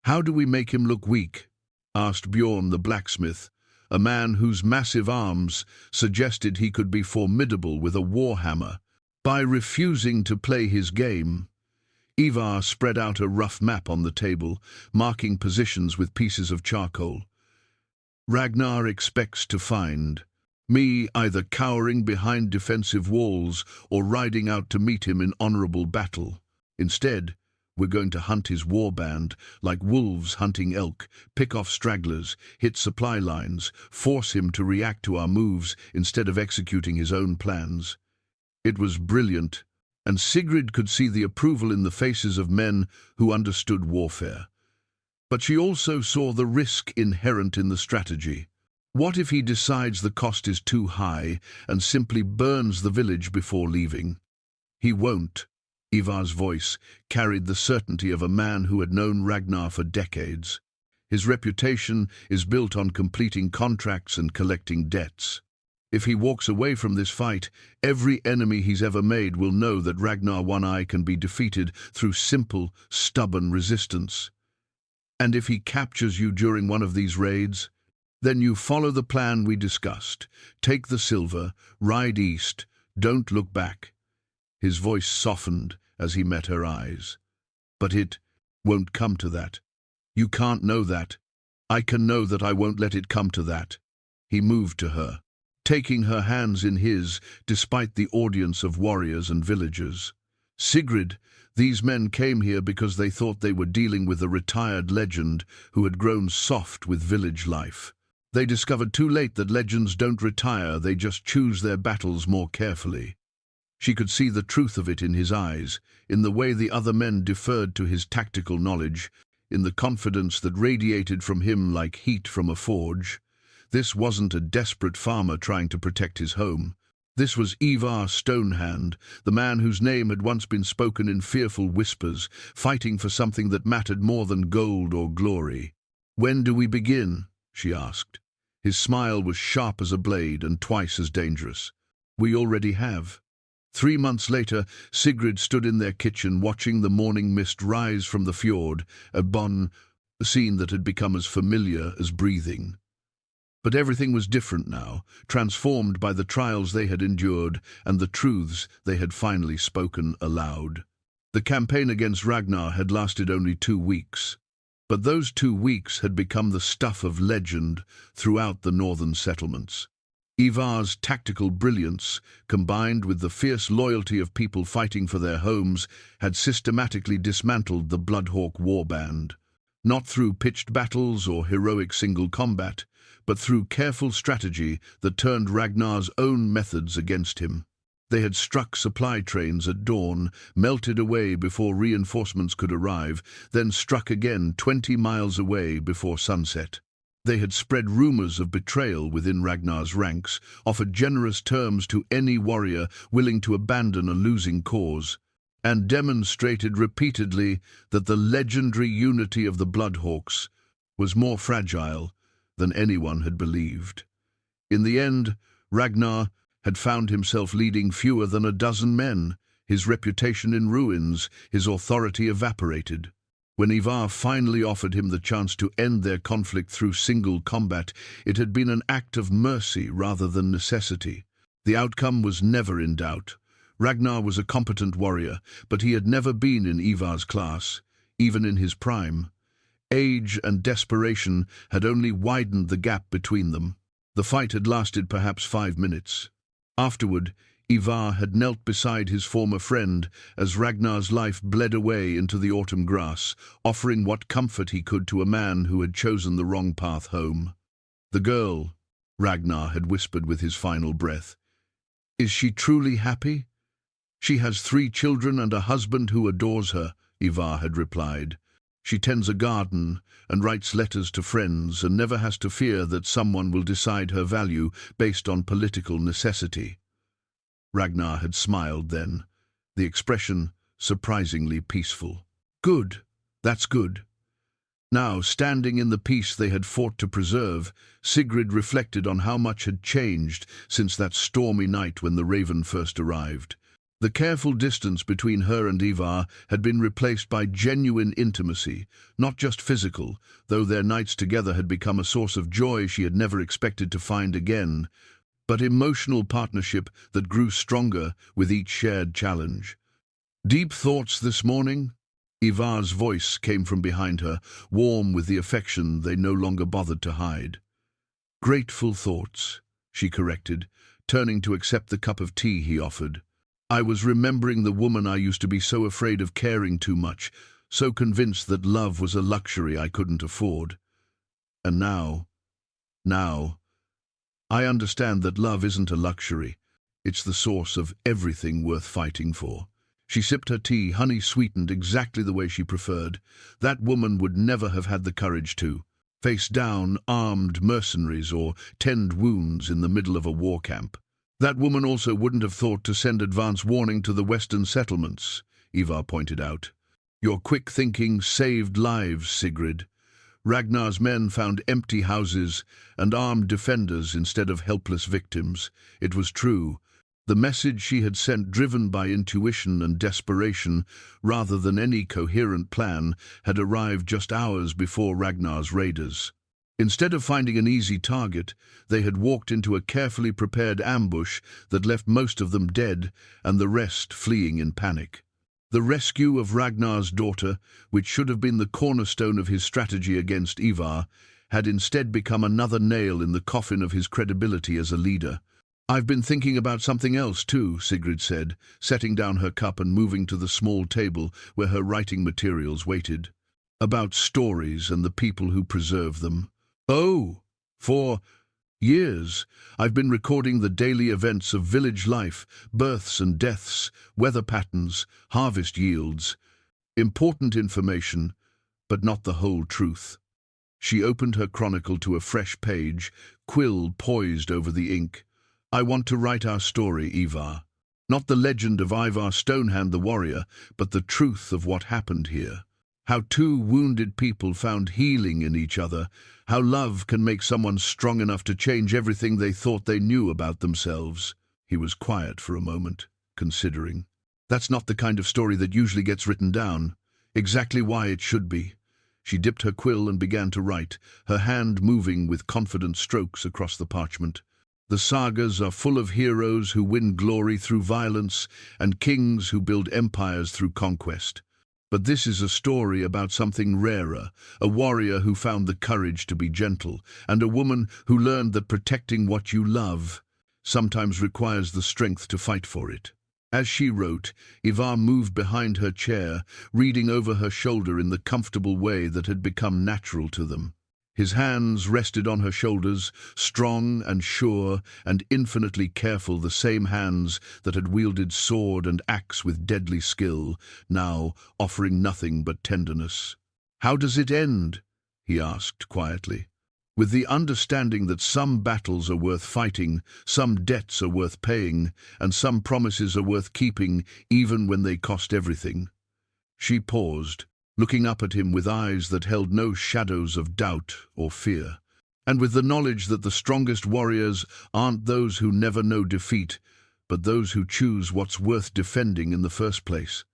[SPEAKER 1] "How do we make him look weak?" asked Bjorn the blacksmith, a man whose massive arms suggested he could be formidable with a warhammer. "By refusing to play his game." Ivar spread out a rough map on the table, marking positions with pieces of charcoal. "Ragnar expects to find me either cowering behind defensive walls or riding out to meet him in honorable battle. Instead, We're going to hunt his warband, like wolves hunting elk, pick off stragglers, hit supply lines, force him to react to our moves instead of executing his own plans. It was brilliant, and Sigrid could see the approval in the faces of men who understood warfare. But she also saw the risk inherent in the strategy. What if he decides the cost is too high and simply burns the village before leaving? He won't. Ivar's voice carried the certainty of a man who had known Ragnar for decades. His reputation is built on completing contracts and collecting debts. If he walks away from this fight, every enemy he's ever made will know that Ragnar One-Eye can be defeated through simple, stubborn resistance. And if he captures you during one of these raids, then you follow the plan we discussed. Take the silver, ride east, don't look back. His voice softened as he met her eyes. But it won't come to that. You can't know that. I can know that I won't let it come to that. He moved to her, taking her hands in his, despite the audience of warriors and villagers. Sigrid, these men came here because they thought they were dealing with a retired legend who had grown soft with village life. They discovered too late that legends don't retire, they just choose their battles more carefully. She could see the truth of it in his eyes, in the way the other men deferred to his tactical knowledge, in the confidence that radiated from him like heat from a forge. This wasn't a desperate farmer trying to protect his home. This was Ivar Stonehand, the man whose name had once been spoken in fearful whispers, fighting for something that mattered more than gold or glory. "When do we begin?" she asked. His smile was sharp as a blade and twice as dangerous. "We already have." 3 months later, Sigrid stood in their kitchen watching the morning mist rise from the fjord, a scene that had become as familiar as breathing. But everything was different now, transformed by the trials they had endured and the truths they had finally spoken aloud. The campaign against Ragnar had lasted only 2 weeks, but those 2 weeks had become the stuff of legend throughout the northern settlements. Ivar's tactical brilliance, combined with the fierce loyalty of people fighting for their homes, had systematically dismantled the Bloodhawk warband. Not through pitched battles or heroic single combat, but through careful strategy that turned Ragnar's own methods against him. They had struck supply trains at dawn, melted away before reinforcements could arrive, then struck again 20 miles away before sunset. They had spread rumors of betrayal within Ragnar's ranks, offered generous terms to any warrior willing to abandon a losing cause, and demonstrated repeatedly that the legendary unity of the Bloodhawks was more fragile than anyone had believed. In the end, Ragnar had found himself leading fewer than a dozen men, his reputation in ruins, his authority evaporated. When Ivar finally offered him the chance to end their conflict through single combat, it had been an act of mercy rather than necessity. The outcome was never in doubt. Ragnar was a competent warrior, but he had never been in Ivar's class, even in his prime. Age and desperation had only widened the gap between them. The fight had lasted perhaps 5 minutes. Afterward, Ivar had knelt beside his former friend as Ragnar's life bled away into the autumn grass, offering what comfort he could to a man who had chosen the wrong path home. "The girl," Ragnar had whispered with his final breath. "Is she truly happy?" "She has 3 children and a husband who adores her," Ivar had replied. "She tends a garden and writes letters to friends and never has to fear that someone will decide her value based on political necessity." Ragnar had smiled then, the expression surprisingly peaceful. "Good, that's good." Now, standing in the peace they had fought to preserve, Sigrid reflected on how much had changed since that stormy night when the raven first arrived. The careful distance between her and Ivar had been replaced by genuine intimacy, not just physical, though their nights together had become a source of joy she had never expected to find again, but emotional partnership that grew stronger with each shared challenge. "Deep thoughts this morning?" Ivar's voice came from behind her, warm with the affection they no longer bothered to hide. "Grateful thoughts," she corrected, turning to accept the cup of tea he offered. "I was remembering the woman I used to be so afraid of caring too much, so convinced that love was a luxury I couldn't afford. And now, I understand that love isn't a luxury. It's the source of everything worth fighting for. She sipped her tea, honey sweetened exactly the way she preferred. That woman would never have had the courage to face down armed mercenaries or tend wounds in the middle of a war camp. That woman also wouldn't have thought to send advance warning to the western settlements, Ivar pointed out. Your quick thinking saved lives, Sigrid. Ragnar's men found empty houses and armed defenders instead of helpless victims. It was true. The message she had sent, driven by intuition and desperation rather than any coherent plan, had arrived just hours before Ragnar's raiders. Instead of finding an easy target, they had walked into a carefully prepared ambush that left most of them dead and the rest fleeing in panic. The rescue of Ragnar's daughter, which should have been the cornerstone of his strategy against Ivar, had instead become another nail in the coffin of his credibility as a leader. "I've been thinking about something else too," Sigrid said, setting down her cup and moving to the small table where her writing materials waited. "About stories and the people who preserve them. Oh, for years, I've been recording the daily events of village life, births and deaths, weather patterns, harvest yields. Important information, but not the whole truth." She opened her chronicle to a fresh page, quill poised over the ink. "I want to write our story, Ivar. Not the legend of Ivar Stonehand the warrior, but the truth of what happened here. How two wounded people found healing in each other, how love can make someone strong enough to change everything they thought they knew about themselves." He was quiet for a moment, considering. "That's not the kind of story that usually gets written down. Exactly why it should be." She dipped her quill and began to write, her hand moving with confident strokes across the parchment. "The sagas are full of heroes who win glory through violence and kings who build empires through conquest. But this is a story about something rarer, a warrior who found the courage to be gentle, and a woman who learned that protecting what you love sometimes requires the strength to fight for it." As she wrote, Ivar moved behind her chair, reading over her shoulder in the comfortable way that had become natural to them. His hands rested on her shoulders, strong and sure and infinitely careful, the same hands that had wielded sword and axe with deadly skill, now offering nothing but tenderness. "How does it end?" he asked quietly. "With the understanding that some battles are worth fighting, some debts are worth paying, and some promises are worth keeping even when they cost everything." She paused, looking up at him with eyes that held no shadows of doubt or fear, and with the knowledge that the strongest warriors aren't those who never know defeat, but those who choose what's worth defending in the first place.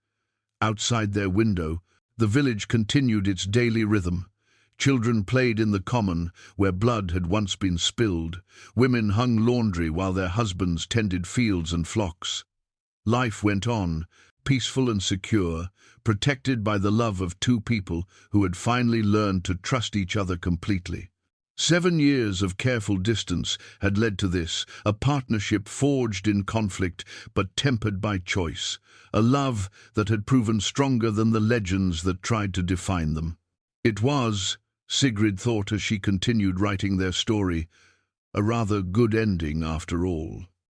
[SPEAKER 1] Outside their window, the village continued its daily rhythm. Children played in the common, where blood had once been spilled. Women hung laundry while their husbands tended fields and flocks. Life went on, peaceful and secure, protected by the love of two people who had finally learned to trust each other completely. 7 years of careful distance had led to this, a partnership forged in conflict but tempered by choice, a love that had proven stronger than the legends that tried to define them. It was, Sigrid thought as she continued writing their story, a rather good ending after all.